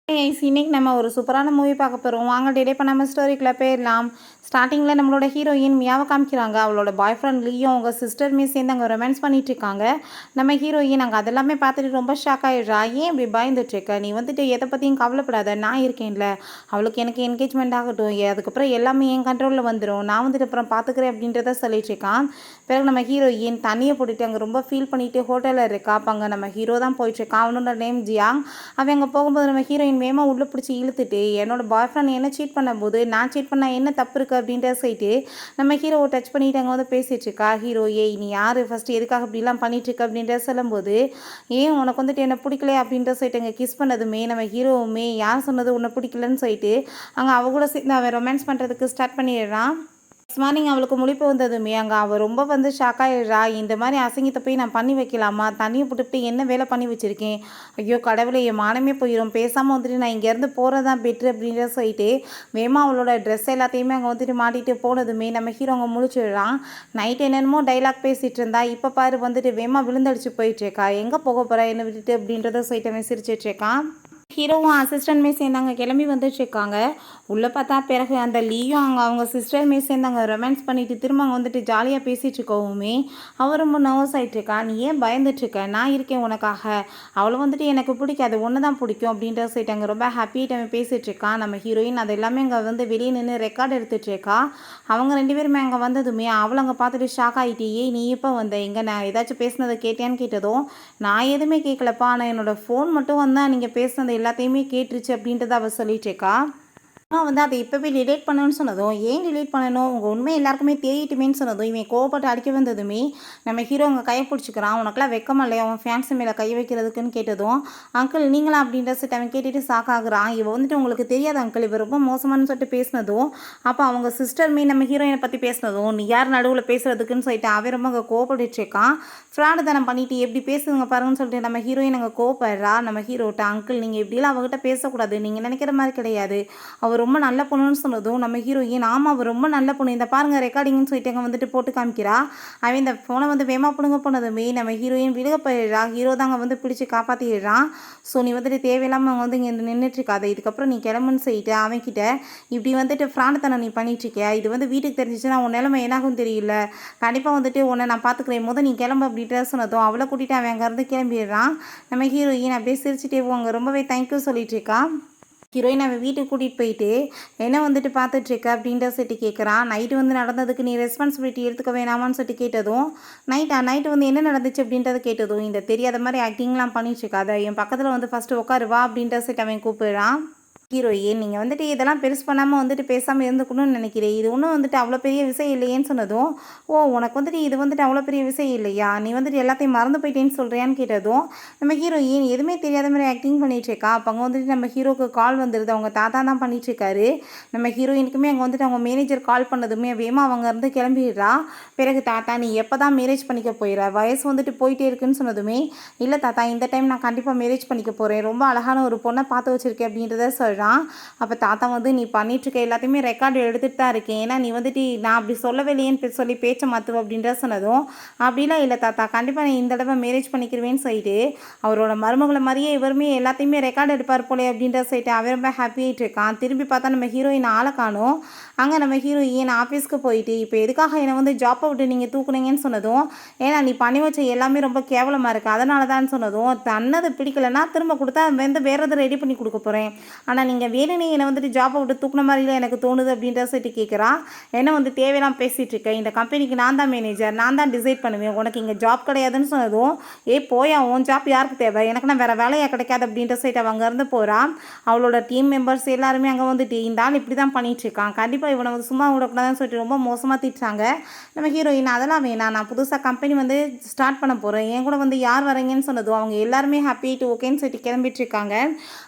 இன்னைக்கு நம்ம ஒரு சூப்பரான மூவி பார்க்க போகிறோம். வாங்க டிலே பண்ணாமல் ஸ்டோரிக்குள்ளே போயிடலாம். ஸ்டார்டிங்கில் நம்மளோட ஹீரோயின் மியாவை காமிக்கிறாங்க. அவளோட பாய் ஃப்ரெண்ட் லீயும் அவங்க சிஸ்டருமே சேர்ந்து அங்கே ரொமான்ஸ் பண்ணிட்டு இருக்காங்க. நம்ம ஹீரோயின் அங்கே அதெல்லாமே பார்த்துட்டு ரொம்ப ஷாக் ஆகிடுறா. ஏன் இப்படி பயந்துட்டு இருக்க? நீ வந்துட்டு எதை பற்றியும் கவலைப்படாத, நான் இருக்கேன்ல. அவளுக்கு எனக்கு என்கேஜ்மெண்ட் ஆகட்டும், அதுக்கப்புறம் எல்லாமே என் கண்ட்ரோலில் வந்துடும், நான் வந்துட்டு அப்புறம் பார்த்துக்கிறேன் அப்படின்றத சொல்லிட்டு இருக்கான். பிறகு நம்ம ஹீரோயின் தண்ணியை போட்டுட்டு அங்கே ரொம்ப ஃபீல் பண்ணிட்டு ஹோட்டலில் இருக்கா. அப்போ அங்கே நம்ம ஹீரோ தான் போயிட்டுருக்கான். அவனோட நேம் ஜியாங். அவன் அங்கே போகும்போது நம்ம ஹீரோயின் வேகமாக உள்ளே பிடிச்சி இழுத்துட்டு, என்னோட பாய் ஃப்ரெண்ட் என்ன சீட் பண்ணும்போது நான் சீட் பண்ணால் என்ன தப்பு இருக்குது அப்படின்ற சொல்லிட்டு நம்ம ஹீரோவை டச் பண்ணிட்டு அங்கே வந்து பேசிகிட்டு இருக்கா. ஹீரோ ஏய் நீ யார் ஃபஸ்ட்டு, எதுக்காக இப்படிலாம் பண்ணிட்டு இருக்க அப்படின்ற சொல்லும்போது, ஏன் உனக்கு வந்துட்டு என்ன பிடிக்கல அப்படின்ற சொல்லிட்டு அங்கே கிஸ் பண்ணதுமே நம்ம ஹீரோவுமே யார் சொன்னது உன்னை பிடிக்கலன்னு சொல்லிட்டு அங்கே அவ கூட சேர்ந்து அவன் ரொமான்ஸ் பண்ணுறதுக்கு ஸ்டார்ட் பண்ணிடுறான். நெக்ஸ்ட் மார்னிங் அவளுக்கு முழிப்பு வந்ததுமே அங்கே அவள் ரொம்ப வந்து ஷாக்காயிடுறா. இந்த மாதிரி அசிங்கத்தை போய் நான் பண்ணி வைக்கலாமா? தண்ணியை போட்டுவிட்டு என்ன வேலை பண்ணி வச்சுருக்கேன்? ஐயோ கடவுளே, என் மானமே போயிடும். பேசாமல் வந்துட்டு நான் இங்கேருந்து போகிறது தான் பெட்ரு அப்படின்ற சொல்லிட்டு வேமா அவளோட ட்ரெஸ் எல்லாத்தையுமே அங்கே வந்துட்டு மாட்டிட்டு போனதுமே நம்ம ஹீரோ அங்கே முழிச்சிடுறான். நைட் என்னென்னமோ டைலாக் பேசிகிட்டு இருந்தா, இப்போ பாரு வந்துட்டு வேமா விழுந்தடிச்சு போயிட்டுருக்கா. எங்கே போக போகிறா என்னை விட்டுட்டு அப்படின்றத சொல்லிட்டு அவன் சிரிச்சிட்ருக்கான். ஹீரோவும் அசிஸ்டன்ட்மே சேர்ந்தாங்க கிளம்பி வந்துட்டுருக்காங்க. உள்ளே பார்த்தா பிறகு அந்த லீயும் அவங்க சிஸ்டருமே சேர்ந்தாங்க ரொமான்ஸ் பண்ணிவிட்டு திரும்ப அங்கே வந்துட்டு ஜாலியாக பேசிகிட்டு இருக்கவுமே அவள் ரொம்ப நர்வஸ் ஆகிட்டுருக்கா. நீ ஏன் பயந்துட்டுருக்க? நான் இருக்கேன் உனக்காக. அவளை வந்துட்டு எனக்கு பிடிக்காது, ஒன்று தான் பிடிக்கும் அப்படின்ற சொல்லிட்டு அங்கே ரொம்ப ஹாப்பியாக அவன் பேசிகிட்ருக்கான். நம்ம ஹீரோயின் அது எல்லாமே அங்கே வந்து வெளியே நின்று ரெக்கார்ட் எடுத்துகிட்ருக்கா. அவங்க ரெண்டு பேருமே அங்கே வந்ததுமே அவளை அங்கே பார்த்துட்டு ஷாக் ஆகிட்டே, ஏய் நீ எப்போ வந்த? எங்கே நான் ஏதாச்சும் பேசினதை கேட்டேன்னு கேட்டதும், நான் எதுவுமே கேட்கலப்பா, ஆனால் என்னோடய ஃபோன் மட்டும் வந்தால் நீங்கள் பேசினது எல்லாத்தையுமே கேட்டுருச்சு அப்படின்றத அவள் சொல்லிட்டுருக்கா. வந்து அதை இப்போவே டிலீட் பண்ணணும்னு சொன்னதும், ஏன் டிலீட் பண்ணணும், உங்கள் உண்மை எல்லாருக்குமே தெரியட்டுமேன்னு சொன்னதும் இவன் கோவப்பட்டு அடிக்க வந்ததுமே நம்ம ஹீரோ அங்கே கையை பிடிச்சிக்கிறான். உனக்குலாம் வெக்கமா இல்லையா அவன் ஃபேன்ஸ் மேலே கை வைக்கிறதுக்குன்னு கேட்டதும், அங்கிள் நீங்களா அப்படின்ற சொல்லிட்டு அவன் கேட்டுட்டு சாக்காகிறான். இவன் வந்துட்டு உங்களுக்கு தெரியாது அங்கிள், இவர் ரொம்ப மோசமானு சொல்லிட்டு பேசினதும், அப்போ அவங்க சிஸ்டர்மே நம்ம ஹீரோயினை பற்றி பேசினதும், நீ யார் நடுவில் பேசுறதுக்குன்னு சொல்லிட்டு அவன் ரொம்ப அங்கே கோவப்பட்டு இருக்கான். ஃப்ராடு தானம் பண்ணிட்டு எப்படி பேசுதுங்க பாருங்கன்னு சொல்லிட்டு நம்ம ஹீரோயின் அங்கே கோவப்படுறா. நம்ம ஹீரோட்ட, அங்கிள் நீங்கள் எப்படிலாம் அவங்ககிட்ட பேசக்கூடாது, நீங்கள் நினைக்கிற மாதிரி கிடையாது, அவர் ரொம்ப நல்ல பொண்ணுன்னு சொன்னதும் நம்ம ஹீரோயின், ஆமாம் அவர் ரொம்ப நல்ல பொண்ணு, இந்த பாருங்க ரெக்கார்டிங்னு சொல்லிட்டு அங்கே வந்துட்டு போட்டு காமிக்கிறா. அவன் இந்த ஃபோனை வந்து வேமா பிடுங்க போனதுமே நம்ம ஹீரோயின் விழுக போயிடுறா. ஹீரோ தாங்க வந்து பிடிச்சி காப்பாற்றிடுறான். ஸோ நீ வந்துட்டு தேவையில்லாமல் அவங்க வந்து இங்கே நின்றுட்டுருக்காது, இதுக்கப்புறம் நீ கிளம்புன்னு சொல்லிட்டு அவன்கிட்ட, இப்படி வந்துட்டு ஃப்ராண்டுத்தனம் நீ பண்ணிட்டுருக்கியா, இது வந்து வீட்டுக்கு தெரிஞ்சிச்சுன்னா உன் நிலைமை என்னாகும் தெரியல, கண்டிப்பாக வந்துட்டு உன்னை நான் பார்த்துக்கிறேன், முதல் நீ கிளம்பு அப்படின்ட்டு சொன்னதும் அவளை கூட்டிகிட்டு அவன் அங்கேருந்து கிளம்பிடுறான். நம்ம ஹீரோயின் அப்படியே சிரிச்சுட்டே போவாங்க, ரொம்பவே தேங்க்யூ சொல்லிட்டு இருக்கா. ஹீரோயின் அவன் வீட்டுக்கு கூட்டிகிட்டு போயிட்டு என்ன வந்துட்டு பார்த்துட்ருக்க அப்படின்ற சொல்லிட்டு கேட்குறான். நைட்டு வந்து நடந்ததுக்கு நீ ரெஸ்பான்சிபிலிட்டி எடுத்துக்க வேணாமான்னு சொல்லிட்டு கேட்டதும், நைட்டு வந்து என்ன நடந்துச்சு அப்படின்றத கேட்டதும், இந்த தெரியாத மாதிரி ஆக்டிங்லாம் பண்ணிட்டுருக்காத, என் பக்கத்தில் வந்து ஃபஸ்ட்டு உட்காரு வா அப்படின்ற சொல்லிட்டு அவன் கூப்பிடுறான். ஹீரோயின், நீங்கள் வந்துட்டு இதெல்லாம் பெருசு பண்ணாமல் வந்துட்டு பேசாமல் இருந்துக்கணும்னு நினைக்கிறேன், இது ஒன்றும் வந்துட்டு அவ்வளோ பெரிய விஷயம் இல்லையேன்னு சொன்னதும், ஓ உனக்கு வந்துட்டு இது வந்துட்டு அவ்வளோ பெரிய விஷயம் இல்லையா, நீ வந்துட்டு எல்லாத்தையும் மறந்து போயிட்டேன்னு சொல்கிறியான்னு கேட்டதும் நம்ம ஹீரோயின் எதுவுமே தெரியாத மாதிரி ஆக்டிங் பண்ணிகிட்ருக்கா. அப்போ அங்கே வந்துட்டு நம்ம ஹீரோக்கு கால் வந்துடுது, அவங்க தாத்தா தான் பண்ணிகிட்ருக்காரு. நம்ம ஹீரோயினுக்குமே அங்கே வந்துட்டு அவங்க மேனேஜர் கால் பண்ணதுமே வேமா அவங்க இருந்து கிளம்பிடுறா. பிறகு தாத்தா நீ எப்போ தான் மேரேஜ் பண்ணிக்க போயிடுற, வயசு வந்துட்டு போயிட்டே இருக்குன்னு சொன்னதுமே, இல்லை தாத்தா இந்த டைம் நான் கண்டிப்பாக மேரேஜ் பண்ணிக்க போகிறேன், ரொம்ப அழகான ஒரு பொண்ணை பார்த்து வச்சுருக்கேன் அப்படின்றத சொல்கிறேன். அப்போ தாத்தா வந்து நீ பண்ணிட்டுருக்க எல்லாத்தையுமே ரெக்கார்டு எடுத்துகிட்டு தான் இருக்கேன், ஏன்னா நீ வந்துட்டு நான் அப்படி சொல்லவே இல்லையேன்னு சொல்லி பேச்சை மாற்றுவோம் அப்படின்ற சொன்னதும், அப்படிலாம் இல்லை தாத்தா, கண்டிப்பாக நான் இந்த தடவை மேரேஜ் பண்ணிக்கிறவேன்னு சொல்லிட்டு அவரோட மருமகளை மாதிரியே இவருமே எல்லாத்தையுமே ரெக்கார்டு எடுப்பார் போலே அப்படின்ற சொல்லிட்டு அவர் ரொம்ப ஹாப்பியாகிட்டு இருக்கான். திரும்பி பார்த்தா நம்ம ஹீரோயின் ஆளை காணும். அங்கே நம்ம ஹீரோயின் ஆஃபீஸ்க்கு போயிட்டு, இப்போ எதுக்காக என்னை வந்து ஜாப்பை விட்டு நீங்கள் தூக்குனீங்கன்னு சொன்னதும், ஏன்னா நீ பண்ணி வச்ச எல்லாமே ரொம்ப கேவலமாக இருக்குது அதனால தான் சொன்னதும், தன்னது பிடிக்கலைன்னா திரும்ப கொடுத்தா வந்து வேறு எதை ரெடி பண்ணி கொடுக்க போகிறேன், ஆனால் நீங்கள் வேணுனே என்னை வந்துட்டு ஜாப்பை விட்டு தூக்குன மாதிரிலாம் எனக்கு தோணுது அப்படின்ற சொல்லிட்டு கேட்குறா. என்ன வந்து தேவையெல்லாம் பேசிகிட்டு இருக்கேன், இந்த கம்பெனிக்கு நான் தான் மேனேஜர், நான் தான் டிசைட் பண்ணுவேன், உனக்கு இங்கே ஜாப் கிடையாதுன்னு சொன்னதும், போயா உன் ஜாப் யாருக்கு தேவை, எனக்குன்னா வேறு வேலையாக கிடைக்காது அப்படின்ற சொல்லிட்டு அவள் அங்கேருந்து போகிறான். அவளோட டீம் மெம்பர்ஸ் எல்லாருமே அங்கே வந்துட்டு இந்த ஆள் இப்படி தான் பண்ணிகிட்ருக்கான், கண்டிப்பாக இவனை வந்து சும்மா விடக்கூடாதுன்னு சொல்லிட்டு ரொம்ப மோசமாக திட்டுறாங்க. நம்ம ஹீரோயின் அதெல்லாம் வேணாம், நான் புதுசாக கம்பெனி வந்து ஸ்டார்ட் பண்ண போகிறேன், என் கூட வந்து யார் வரீங்கன்னு சொன்னதும் அவங்க எல்லாருமே ஹாப்பிட்டு ஓகேன்னு சொல்லிட்டு கிளம்பிட்டுருக்காங்க.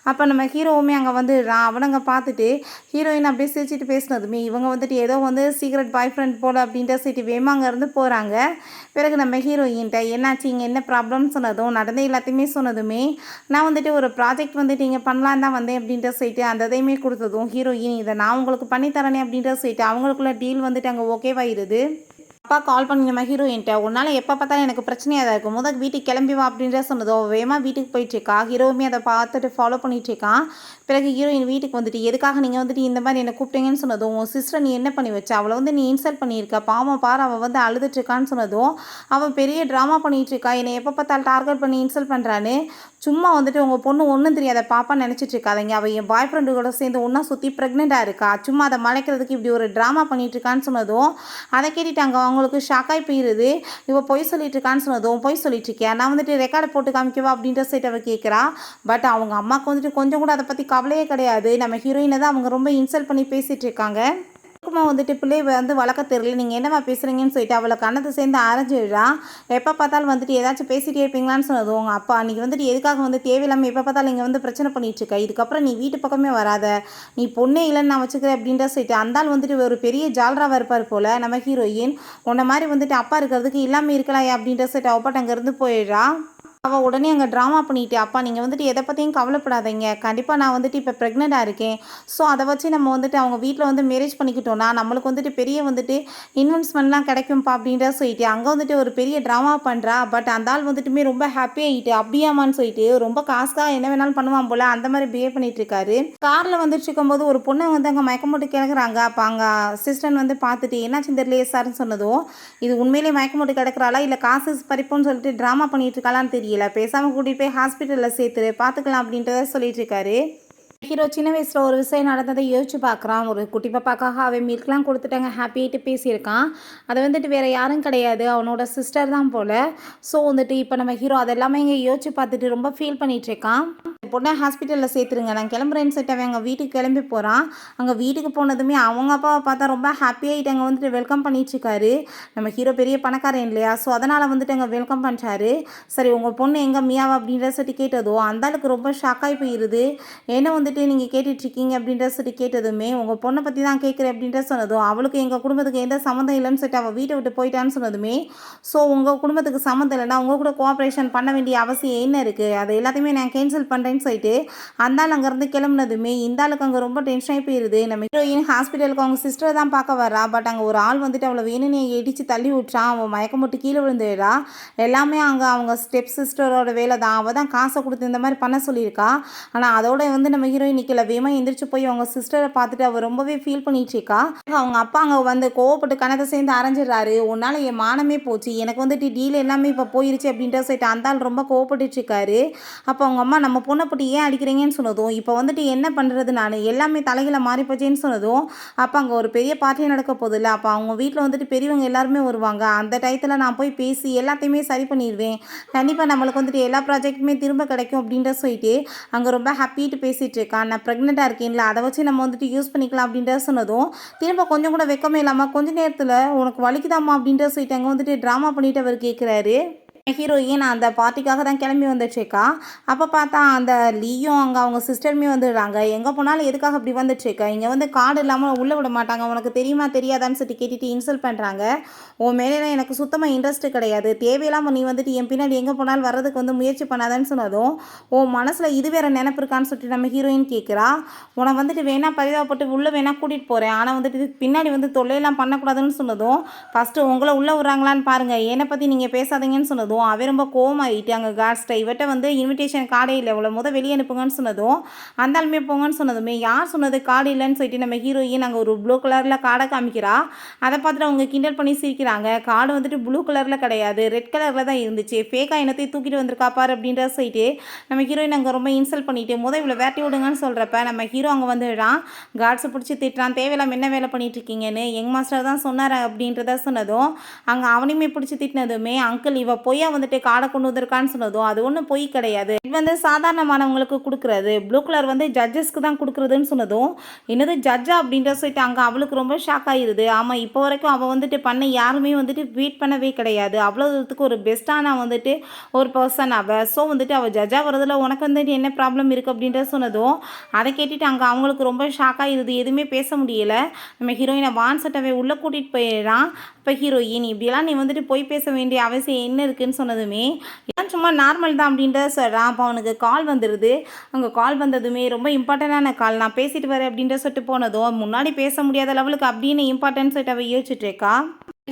அப்போ நம்ம ஹீரோவுமே அங்கே வந்து அவனங்க பார்த்துட்டு ஹீரோயின் அப்படியே சிரிச்சிட்டு பேசினதுமே இவங்க வந்துட்டு ஏதோ வந்து சீக்ரெட் பாய் ஃப்ரெண்ட் போல் அப்படின்ற சொல்லிட்டு வேமா அங்கேருந்து போகிறாங்க. பிறகு நம்ம ஹீரோயின்ட்ட என்னாச்சு இங்கே என்ன ப்ராப்ளம்னு சொன்னதும் நடந்த எல்லாத்தையுமே சொன்னதுமே, நான் வந்துட்டு ஒரு ப்ராஜெக்ட் வந்துட்டு இங்கே பண்ணலான் தான் வந்தேன் அப்படின்ற சொல்லிட்டு அந்த இதையுமே கொடுத்ததும் ஹீரோயின் இதை நான் உங்களுக்கு பண்ணித்தரேனே அப்படின்ற சொல்லிட்டு அவங்களுக்குள்ள டீல் வந்துட்டு அங்கே ஓகேவாயிருது. அப்பா கால் பண்ணி நம்ம ஹீரோயின்ட்ட உன்னால் எப்போ பார்த்தாலும் எனக்கு பிரச்சனையாக தான் இருக்கும், முதல் வீட்டுக்கு கிளம்பி வா அப்படின்ற சொன்னதோ வேகமாக வீட்டுக்கு போயிட்டுருக்கா. ஹீரோவுமே அதை பார்த்துட்டு ஃபாலோ பண்ணிகிட்ருக்கான். பிறகு ஹீரோயின் வீட்டுக்கு வந்துட்டு எதுக்காக நீங்கள் வந்துட்டு இந்த மாதிரி என்னை கூப்பிட்டீங்கன்னு சொன்னதும், உன் சிஸ்டர் நீ என்ன பண்ணி வச்ச, அவளை வந்து நீ இன்சல்ட் பண்ணியிருக்க, பாவம் பாரு அவள் வந்து அழுதுட்டுருக்கான்னு சொன்னதும், அவன் பெரிய ட்ராமா பண்ணிகிட்ருக்கா, என்னை எப்போ பார்த்தாலும் டார்கெட் பண்ணி இன்சல்ட் பண்ணுறான்னு. சும்மா வந்துட்டு உங்கள் பொண்ணு ஒன்றும் தெரியாத பாப்பா நினச்சிட்டு இருக்காதீங்க, அவள் என் பாய் ஃப்ரெண்டு கூட சேர்ந்து ஒன்றா சுற்றி ப்ரெக்னெண்ட்டாக இருக்கா, சும்மா அதை மறைக்கிறதுக்கு இப்படி ஒரு ட்ராமா பண்ணிகிட்ருக்கான்னு சொன்னதும் அதை கேட்டுட்டாங்க. அவங்களுக்கு ஷாக்காகி போயிடுது. இவள் பொய் சொல்லிட்டு இருக்கான்னு சொன்னதும், பொய் சொல்லிட்டு இருக்கியா, நான் வந்துட்டு ரெக்கார்டை போட்டு காமிக்கவா அப்படின்ற சைட் அவள் கேட்குறா. பட் அவங்க அம்மாவுக்கு வந்துட்டு கொஞ்சம் கூட அதை பற்றி கவலையே கிடையாது. நம்ம ஹீரோயினை தான் அவங்க ரொம்ப இன்சல்ட் பண்ணி பேசிகிட்டு இருக்காங்க. வந்துட்டு பிள்ளை வந்து வளர்க்க தெரியல, நீங்கள் என்னம்மா பேசுகிறீங்கன்னு சொல்லிட்டு அவளை கண்ணத்தை சேர்ந்து அரைஞ்சிடுறா. எப்போ பார்த்தாலும் வந்துட்டு ஏதாச்சும் பேசிகிட்டே இருப்பீங்களான்னு சொன்னது உங்கள் அப்பா, அன்றைக்கி வந்துட்டு எதுக்காக வந்து தேவையில்லாமல் எப்போ பார்த்தாலும் இங்கே வந்து பிரச்சனை பண்ணிகிட்ருக்க, இதுக்கப்புறம் நீ வீட்டு பக்கமே வராத, நீ பொண்ணே இல்லைன்னு நான் வச்சுக்கிறேன் அப்படின்ற சொல்லிட்டு அந்தால் வந்துட்டு ஒரு பெரிய ஜாலராக இருப்பார் போல் நம்ம ஹீரோயின். உன்ன மாதிரி வந்துட்டு அப்பா இருக்கிறதுக்கு இல்லாமல் இருக்கலாயா அப்படின்ற சொல்லிட்டு அவப்பாட்ட அங்கேருந்து போயிடுறா. அவள் உடனே அங்கே ட்ராமா பண்ணிட்டு, அப்பா நீங்கள் வந்துட்டு எதை பற்றியும் கவலைப்படாதீங்க, கண்டிப்பாக நான் வந்துட்டு இப்போ ப்ரெக்னெண்ட்டாக இருக்கேன், ஸோ அதை வச்சு நம்ம வந்துட்டு அவங்க வீட்டில் வந்து மேரேஜ் பண்ணிக்கிட்டோன்னா நம்மளுக்கு வந்துட்டு பெரிய வந்துட்டு இன்வெஸ்ட்மெண்ட்லாம் கிடைக்கும்ப்பா அப்படின்ற சொல்லிட்டு அங்கே வந்துட்டு ஒரு பெரிய ட்ராமா பண்ணுறா. பட் அந்த ஆள் வந்துட்டுமே ரொம்ப ஹாப்பியாகிட்டு அப்படியாமான்னு சொல்லிட்டு ரொம்ப காசுக்காக என்ன வேணாலும் பண்ணுவான் போல் அந்த மாதிரி பிஹேவ் பண்ணிட்டு இருக்காரு. காரில் வந்துட்டு இருக்கும்போது ஒரு பொண்ணை வந்து அங்கே மயக்கம் போட்டு கிடக்குறாங்க. அப்போ அங்கே அசிஸ்டன்ட் வந்து பார்த்துட்டு என்னாச்சு தெரியலையே சார்ன்னு சொன்னதும், இது உண்மையிலேயே மயக்கம் போட்டு கிடக்குறாளா இல்லை காசு பறிப்போன்னு சொல்லிட்டு ட்ராமா பண்ணிட்டு இருக்காளான்னு தெரியல, பேசாமல் கூட்டிகிட்டு போய் ஹாஸ்பிட்டலில் சேர்த்துரு பார்த்துக்கலாம் அப்படின்றத சொல்லிட்டு இருக்காரு. ஹீரோ சின்ன வயசில் ஒரு விஷயம் நடந்ததை யோசிச்சு பார்க்குறான். ஒரு குட்டி பாப்பாக்காக அவன் மில்க்லாம் கொடுத்துட்டாங்க, ஹாப்பியாகிட்டு பேசியிருக்கான். அதை வந்துட்டு வேறு யாரும் கிடையாது, அவனோட சிஸ்டர் தான் போல். ஸோ வந்துட்டு இப்போ நம்ம ஹீரோ அதெல்லாமே இங்கே யோசிச்சு பார்த்துட்டு ரொம்ப ஃபீல் பண்ணிகிட்ருக்கான். பொண்ணை ஹாஸ்பிட்டலில் சேர்த்துருங்க, நான் கிளம்புறேன்னு சொல்லிட்டு அவன் அங்கே வீட்டுக்கு கிளம்பி போகிறான். அங்கே வீட்டுக்கு போனதுமே அவங்க அப்பாவை பார்த்தா ரொம்ப ஹாப்பியாகிட்டு அங்கே வந்துட்டு வெல்கம் பண்ணிட்டுருக்காரு. நம்ம ஹீரோ பெரிய பணக்காரன் இல்லையா, ஸோ அதனால் வந்துட்டு அங்கே வெல்கம் பண்ணிட்டாரு. சரி உங்கள் பொண்ணு எங்கே மியாவா அப்படின்ற சொல்லி கேட்டதோ அந்தாளுக்கு ரொம்ப ஷாக்காகி போயிடுது. என்ன வந்துட்டு நீங்கள் கேட்டுட்ருக்கீங்க அப்படின்ற சொல்லி கேட்டதுமே, உங்கள் பொண்ணை பற்றி தான் கேட்குறேன் அப்படின்ற சொன்னதும், அவளுக்கு எங்கள் குடும்பத்துக்கு எந்த சம்மந்தம் இல்லைன்னு சொல்லிட்டு அவள் வீட்டை விட்டு போயிட்டான்னு சொன்னதுமே, ஸோ உங்கள் குடும்பத்துக்கு சம்மந்தம் இல்லைன்னா உங்கள் கூட கோஆப்ரேஷன் பண்ண வேண்டிய அவசியம் என்ன இருக்குது, அது எல்லாத்தையுமே நான் கேன்சல் பண்ணுறேன்னு சொல்லிட்டு அந்த ஆள் அங்கேருந்து கிளம்புனதுமே இந்த ஆளுக்கு அங்கே ரொம்ப டென்ஷன் ஆகி போயிடுது. நம்ம ஹீரோயின் ஹாஸ்பிட்டலுக்கு அவங்க சிஸ்டரை தான் பார்க்க வரா. பட் அங்கே ஒரு ஆள் வந்துட்டு அவளை வேணும்னே இடித்து தள்ளி விட்டுறான். அவன் மயக்கம் போட்டு கீழே விழுந்துடுறா. எல்லாமே அங்கே அவங்க ஸ்டெப் சிஸ்டரோட வேலை தான், அவள் தான் காசை கொடுத்து இந்த மாதிரி பண்ண சொல்லியிருக்கா. ஆனால் அதோட வந்து நம்ம ஹீரோயின் நிற்கல, வேகமாக எந்திரிச்சு போய் அவங்க சிஸ்டரை பார்த்துட்டு அவள் ரொம்பவே ஃபீல் பண்ணிட்டு இருக்கா. அவங்க அப்பா அங்கே வந்து கோவப்பட்டு கணத்தை சேர்ந்து அரைஞ்சிடுறாரு. உன்னால் என் மானமே போச்சு, எனக்கு வந்துட்டு டீல் எல்லாமே இப்போ போயிருச்சு அப்படின்ற சொல்லிட்டு அந்த ஆள் ரொம்ப கோவப்பட்டு இருக்காரு. அப்போ அவங்க அம்மா நம்ம பொண்ணை போட்டு ஏன் அடிக்கிறீங்கன்னு சொன்னதும், இப்போ வந்துட்டு என்ன பண்ணுறது, நான் எல்லாமே தலைகளை மாறி போச்சேன்னு சொன்னதும், அப்போ அங்கே ஒரு பெரிய பார்ட்டி நடக்க போகுது இல்லை, அப்போ அவங்க வீட்டில் வந்துட்டு பெரியவங்க எல்லாருமே வருவாங்க, அந்த டயத்தில் நான் போய் பேசி எல்லாத்தையுமே சரி பண்ணிடுவேன், கண்டிப்பாக நம்மளுக்கு வந்துட்டு எல்லா ப்ராஜெக்ட்டுமே திரும்ப கிடைக்கும் அப்படின்ற சொல்லிட்டு அங்கே ரொம்ப ஹாப்பிட்டு பேசிகிட்டு இருக்கான். நான் ப்ரெக்னெண்ட்டாக இருக்கேன்ல, அதை வச்சு நம்ம வந்துட்டு யூஸ் பண்ணிக்கலாம் அப்படின்ற சொன்னதும், திரும்ப கொஞ்சம் கூட வெக்கமே இல்லாமல் கொஞ்ச நேரத்தில் உனக்கு வலிக்குதாமா அப்படின்ற சொல்லிட்டு அங்கே வந்துட்டு ட்ராமா பண்ணிட்டு அவர் கேட்குறாரு. ஹீரோயின் அந்த பார்ட்டிக்காக தான் கிளம்பி வந்துட்டுருக்கா. அப்போ பார்த்தா அந்த லீயும் அங்கே அவங்க சிஸ்டருமே வந்துடுறாங்க. எங்கே போனாலும் எதுக்காக அப்படி வந்துட்டுருக்கா, இங்கே வந்து கார்டு இல்லாமல் உள்ளே விட மாட்டாங்க, உனக்கு தெரியுமா தெரியாதான்னு சொல்லி கேட்டுட்டு இன்சல்ட் பண்ணுறாங்க. உன் மேலே எனக்கு சுத்தமாக இன்ட்ரெஸ்ட்டு கிடையாது, தேவையில்லாமல் நீ வந்துட்டு என் பின்னாடி எங்கே போனாலும் வர்றதுக்கு வந்து முயற்சி பண்ணாதான்னு சொன்னதும், உன் மனசில் இது வேறு நினப்பு இருக்கான்னு சொல்லிட்டு நம்ம ஹீரோயின் கேட்குறா. உன வந்துட்டு வேணா பரிதாபப்பட்டு உள்ளே வேணா கூட்டிகிட்டு போகிறேன், ஆனால் வந்துட்டு பின்னாடி வந்து தொல்லையெல்லாம் பண்ணக்கூடாதுன்னு சொன்னதும், ஃபஸ்ட்டு உங்களை உள்ளே விட்றாங்களான்னு பாருங்கள், என்னை பற்றி நீங்கள் பேசாதீங்கன்னு சொன்னதும் அவன் ரொம்ப கோவமாயிட்டு அங்கே கார்ட்ஸ்ட்டை இவட்ட வந்து இன்விடேஷன் கார்டே இல்லை, இவ்வளோ வெளியே அனுப்புங்கன்னு சொன்னதும் அந்தாலுமே போங்கன்னு சொன்னதுமே, யார் சொன்னது கார்டு இல்லைன்னு சொல்லிட்டு நம்ம ஹீரோயின் அங்கே ஒரு ப்ளூ கலரில் கார்டை காமிக்கிறா. அதை பார்த்துட்டு அவங்க கிண்டல் பண்ணி சிரிக்கிறாங்க. கார்டு வந்துட்டு ப்ளூ கலரில் கிடையாது, ரெட் கலரில் தான் இருந்துச்சு, ஃபேக்காக என்னத்தையும் தூக்கிட்டு வந்திருக்கா பாரு அப்படின்ற சொல்லிட்டு நம்ம ஹீரோயின் அங்கே ரொம்ப இன்சல்ட் பண்ணிட்டு இவ்வளோ வேட்டி விடுங்கன்னு சொல்கிறப்ப நம்ம ஹீரோ அங்கே வந்துடுறான். கார்ட்ஸை பிடிச்சி திட்டுறான், தேவையில்லாம என்ன வேலை பண்ணிட்டு இருக்கீங்கன்னு, எங் மாஸ்டர் தான் சொன்னார் அப்படின்றத சொன்னதும் அங்கே அவனையுமே பிடிச்சி திட்டினதுமே, அங்கிள் இவ போய் வந்துட்டு காடை கொண்டு வந்திருக்கான்னு சொன்னதும், அது ஒன்றும் பொய் கிடையாது, இது வந்து சாதாரணமானவங்களுக்கு கொடுக்குறது, ப்ளூ கலர் வந்து ஜட்ஜஸ்க்கு தான் கொடுக்குறதுன்னு சொன்னதும், என்னது ஜட்ஜா அப்படின்ற சொல்லிட்டு அங்கே அவளுக்கு ரொம்ப ஷாக் ஆகிடுது. ஆமாம், இப்போ வரைக்கும் அவள் வந்துட்டு பண்ண யாருமே வந்துட்டு பீட் பண்ணவே கிடையாது, அவ்வளோ தூரத்துக்கு ஒரு பெஸ்ட்டான வந்துட்டு ஒரு பர்சன் அவள். ஸோ வந்துட்டு அவள் ஜட்ஜாக வரதில் உனக்கு வந்துட்டு என்ன ப்ராப்ளம் இருக்குது அப்படின்ற சொன்னதும், அதை கேட்டுட்டு அங்கே அவங்களுக்கு ரொம்ப ஷாக் ஆகிடுது, எதுவுமே பேச முடியலை. நம்ம ஹீரோயினை வான் சட்டவை உள்ளே கூட்டிகிட்டு போயிடறான். இப்போ ஹீரோயின் இப்படிலாம் நீ வந்துட்டு போய் பேச வேண்டிய அவசியம் என்ன இருக்குன்னு சொன்னதுமே, ஏன் சும்மா நார்மல் தான் அப்படின்றத சொல்கிறான். அப்போ அவனுக்கு கால் வந்துடுது. அங்கே கால் வந்ததுமே ரொம்ப இம்பார்ட்டண்டான கால், நான் பேசிட்டு வரேன் அப்படின்ற சொல்லிட்டு போனதும், முன்னாடி பேச முடியாத லெவலுக்கு அப்படின்னு இம்பார்ட்டன்ஸ் சொல்லிட்டு அவள் யோசிச்சுட்டு இருக்கா.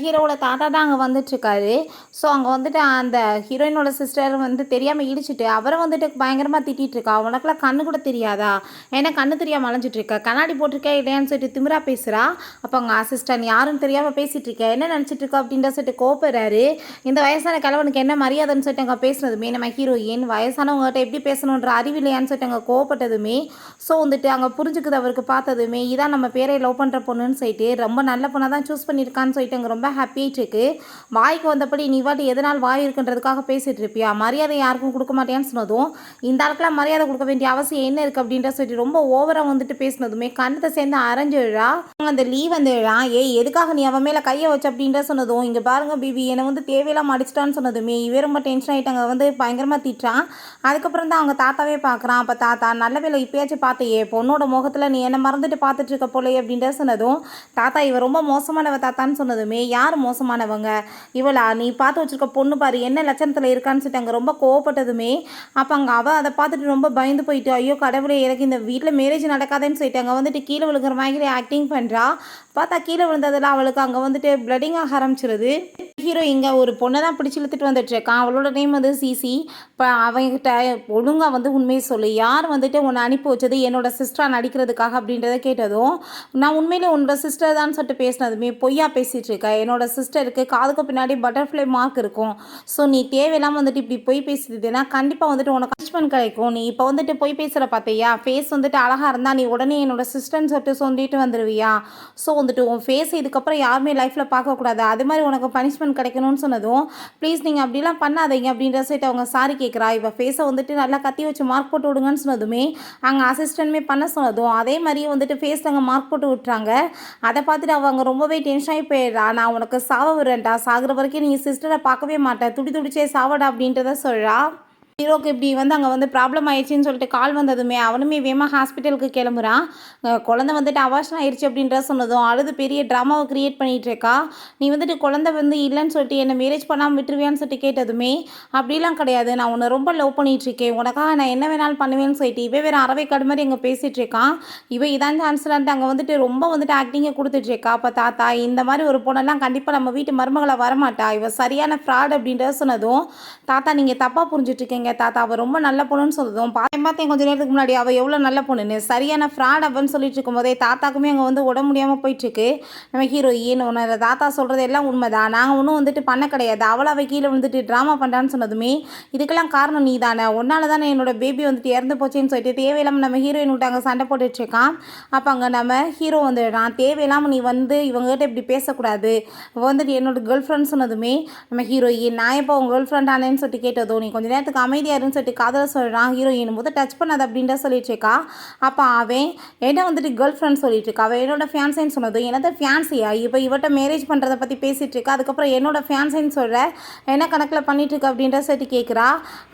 ஹீரோவோட தாத்தா தான் அங்கே வந்துட்டுருக்காரு. ஸோ அங்கே வந்துட்டு அந்த ஹீரோயினோட சிஸ்டர் வந்து தெரியாமல் இடிச்சிட்டு அவரை வந்துட்டு பயங்கரமாக திட்டிகிட்டு இருக்கா. உனக்குலாம் கண்ணு கூட தெரியாதா, ஏன்னா கண்ணு தெரியாமல் அலைஞ்சிட்ருக்க, கண்ணாடி போட்டிருக்கே இல்லையான்னு சொல்லிட்டு திமிரா பேசுகிறா. அப்போ அவங்க அசிஸ்டன்ட் யாருன்னு தெரியாமல் பேசிகிட்டு இருக்க, என்ன நினச்சிட்டு இருக்கா அப்படின்ற சொல்லிட்டு கோபப்படுறாரு. இந்த வயசான கிழவனுக்கு என்ன மரியாதைன்னு சொல்லிட்டு அங்கே பேசுனதுமே நம்ம ஹீரோயின் வயசானவங்ககிட்ட எப்படி பேசணுன்ற அறிவில்லையான்னு சொல்லிட்டு அங்கே கோவப்பட்டதுமே ஸோ வந்துட்டு அங்கே புரிஞ்சுக்குது அவருக்கு பார்த்ததுமே, இதான் நம்ம பேரை லவ் பண்ணுற பொண்ணுன்னு சொல்லிட்டு ரொம்ப நல்ல பொண்ணாக தான் சூஸ் பண்ணியிருக்கான்னு சொல்லிட்டு அங்கே ரொம்ப ஹாப்பியாகிட்டு இருக்கு. வாய்க்கு வந்தபடி நீ வாட்டி எதனால் வாய் இருக்குன்றதுக்காக பேசிகிட்டு இருப்பியா, மரியாதை யாருக்கும் கொடுக்க மாட்டேன்னு சொன்னதும் இந்த ஆளுக்கெல்லாம் மரியாதை கொடுக்க வேண்டிய அவசியம் என்ன இருக்குது அப்படின்ற சொல்லிட்டு ரொம்ப ஓவராக வந்துட்டு பேசினதுமே கண்ணத்தை சேர்ந்து அரைஞ்சு விழா. அந்த லீவ் வந்து விழா, எதுக்காக நீ அவன் மேலே கையை வச்சு அப்படின்ற சொன்னதும் இங்கே பாருங்க பிபி என்னை வந்து தேவையெல்லாம் அடிச்சிட்டான்னு சொன்னதுமே இவே ரொம்ப டென்ஷன் ஆகிட்டாங்க, வந்து பயங்கரமாக திட்டான். அதுக்கப்புறம் தான் அவங்க தாத்தாவே பார்க்குறான். அப்போ தாத்தா நல்ல வேலை இப்போயாச்சும் பார்த்தையே, பொண்ணோட முகத்தில் நீ என்ன மறந்துட்டு பார்த்துட்டு இருக்க போலே அப்படின்ற சொன்னதும் தாத்தா இவ ரொம்ப மோசமானவ தாத்தான்னு சொன்னதுமே யார் மோசமானவங்க, இவளா, நீ பார்த்து வச்சுருக்க பொண்ணு பாரு என்ன லட்சணத்தில் இருக்கான்னு சொல்லிட்டு அங்கே ரொம்ப கோவப்பட்டதுமே அப்போ அங்கே அவள் அதை பார்த்துட்டு ரொம்ப பயந்து போயிட்டு ஐயோ கடவுளே எனக்கு இந்த வீட்டில் மேரேஜ் நடக்காதுன்னு சொல்லிட்டு அங்கே வந்துட்டு கீழே விழுகிற மாதிரி ஆக்டிங் பண்ணுறா. பார்த்தா கீழே விழுந்ததில் அவளுக்கு அங்கே வந்துட்டு பிளடிங் ஆக ஆரம்பிச்சிருது. ஹீரோ இங்கே ஒரு பொண்ணை தான் பிடிச்சி இழுத்துட்டு வந்துட்டுருக்கான். அவளோட நேம் வந்து சிசி. இப்போ அவங்ககிட்ட ஒழுங்காக வந்து உண்மையை சொல்லு, யார் வந்துட்டு உன்னை அனுப்பி வச்சது என்னோட சிஸ்டராக நடிக்கிறதுக்காக அப்படின்றத கேட்டதும் நான் உண்மையிலே உன்னோட சிஸ்டர் தான் சொல்லிட்டு பேசினதுமே பொய்யா பேசிகிட்டு இருக்கேன், என்னோட சிஸ்டருக்கு காதுக்கு பின்னாடி பட்டர்ஃப்ளை மார்க் இருக்கும். ஸோ நீ தேவையில்லாமல் வந்துட்டு இப்படி பொய் பேசிட்டுனா கண்டிப்பாக வந்துட்டு உனக்கு பனிஷ்மெண்ட் கிடைக்கும். நீ இப்போ வந்துட்டு பொய் பேசுகிற பார்த்தியா, ஃபேஸ் வந்துட்டு அழகாக இருந்தால் நீ உடனே என்னோட சிஸ்டர்ன்னு சொல்லிட்டு வந்துடுவியா. ஸோ வந்துட்டு உன் ஃபேஸ் இதுக்கப்புறம் யாருமே லைஃப்பில் பார்க்கக்கூடாது, அது மாதிரி உனக்கு பனிஷ்மெண்ட் கிடைக்கணும்னு சொன்னதும் ப்ளீஸ் நீங்கள் அப்படிலாம் பண்ணாதீங்க அப்படின்ற சொல்லிட்டு அவங்க சாரி கேட்குறா. இப்போ ஃபேஸை வந்துட்டு நல்லா கத்தி வச்சு மார்க் போட்டு விடுங்கன்னு சொன்னதுமே அங்கே அசிஸ்டன்ட்மே பண்ண சொன்னதும் அதே மாதிரியே வந்துட்டு ஃபேஸில் அங்கே மார்க் போட்டு விட்டுறாங்க. அதை பார்த்துட்டு அவங்க ரொம்பவே டென்ஷன் ஆகி போயிடுறா. நான் உனக்கு சாவ விடுறேன்டா, சாகிற வரைக்கும் நீங்கள் சிஸ்டரை பார்க்கவே மாட்டேன், துடிச்சே சாவடா அப்படின்றத சொல்கிறா. ஹீரோக்கு இப்படி வந்து அங்கே வந்து ப்ராப்ளம் ஆயிடுச்சின்னு சொல்லிட்டு கால் வந்ததுமே அவனுமே வேகமாக ஹாஸ்பிட்டலுக்கு கிளம்புறான். குழந்தை வந்துட்டு அவாஷன் ஆயிடுச்சு அப்படின்ற சொன்னதும் அழுது பெரிய ட்ராமாவை க்ரியேட் பண்ணிகிட்டு இருக்கா. நீ வந்துட்டு குழந்தை வந்து இல்லைன்னு சொல்லிட்டு என்னை மேரேஜ் பண்ணாமல் விட்டுருவியான்னு சொல்லிட்டு கேட்டதுமே அப்படிலாம் கிடையாது, நான் உன்னை ரொம்ப லவ் பண்ணிகிட்ருக்கேன், உனக்காக நான் என்ன வேணாலும் பண்ணுவேன்னு சொல்லிட்டு இவே வேறு அறவை காடு மாதிரி அங்கே பேசிகிட்டு இருக்கான். இதான் சான்ஸ்லான்ட்டு அங்கே வந்துட்டு ரொம்ப வந்துட்டு ஆக்டிங்கை கொடுத்துட்ருக்கா. அப்போ தாத்தா இந்த மாதிரி ஒரு பொண்ணெல்லாம் கண்டிப்பாக நம்ம வீட்டு மருமகளை வரமாட்டா, இவ சரியான ஃப்ராட் அப்படின்றத சொன்னதும் தாத்தா நீங்கள் தப்பாக புரிஞ்சுட்ருக்கீங்க தாத்தா, அவள் ரொம்ப நல்ல பொண்ணுன்னு சொல்லுதும் பார்த்தேன் கொஞ்சம் நேரத்துக்கு முன்னாடி அவள் எவ்வளோ நல்ல பொண்ணுன்னு, சரியான ஃப்ராட் அப்படின்னு சொல்லிட்டு இருக்கும்போதே தாத்தாக்குமே அங்கே வந்து உடம்பு முடியாமல் போயிட்டுருக்கு. நம்ம ஹீரோயின் உன்னோட தாத்தா சொல்கிறது எல்லாம் உண்மைதான், நாங்கள் ஒன்றும் வந்துட்டு பண்ண கிடையாது, அவள் கீழே வந்துட்டு ட்ராமா பண்ணுறான்னு சொன்னதுமே இதுக்கெல்லாம் காரணம் நீ தானே, உன்னால தானே என்னோட பேபி வந்துட்டு இறந்து போச்சேன்னு சொல்லிட்டு தேவையில்லாமல் நம்ம ஹீரோயின் விட்டு அங்கே சண்டை போட்டுட்ருக்கான். அப்போ அங்கே நம்ம ஹீரோ வந்து நான் தேவையில்லாமல் நீ வந்து இவங்ககிட்ட இப்படி பேசக்கூடாது, வந்துட்டு என்னோட கேர்ள் ஃப்ரெண்ட் சொன்னதுமே நம்ம ஹீரோயின் நான் இப்போ உங்கள் கேர்ள் ஃப்ரெண்ட் ஆனேன்னு சொல்லிட்டு கேட்டதோ நீ கொஞ்சம் நேரத்துக்கு அமைதியாக இருன்னு சொல்லிட்டு காதலை சொல்கிறான். ஹீரோயின் போது டச் பண்ணாது அப்படின்ற சொல்லிட்டு இருக்கா. அப்போ அவன் என்ன வந்துட்டு கேர்ள் ஃப்ரெண்ட் சொல்லிட்டு இருக்கா, அவள் என்னோட ஃபியான்சைன்னு சொன்னது என்னது ஃபியான்சியா, இப்போ இவட்ட மேரேஜ் பண்ணுறதை பற்றி பேசிகிட்டு இருக்கா. அதுக்கப்புறம் என்னோட ஃபியான்சைன்னு சொல்கிற என்ன கணக்கில் பண்ணிட்டு இருக்கா அப்படின்ற சொல்லிட்டு கேட்குறா.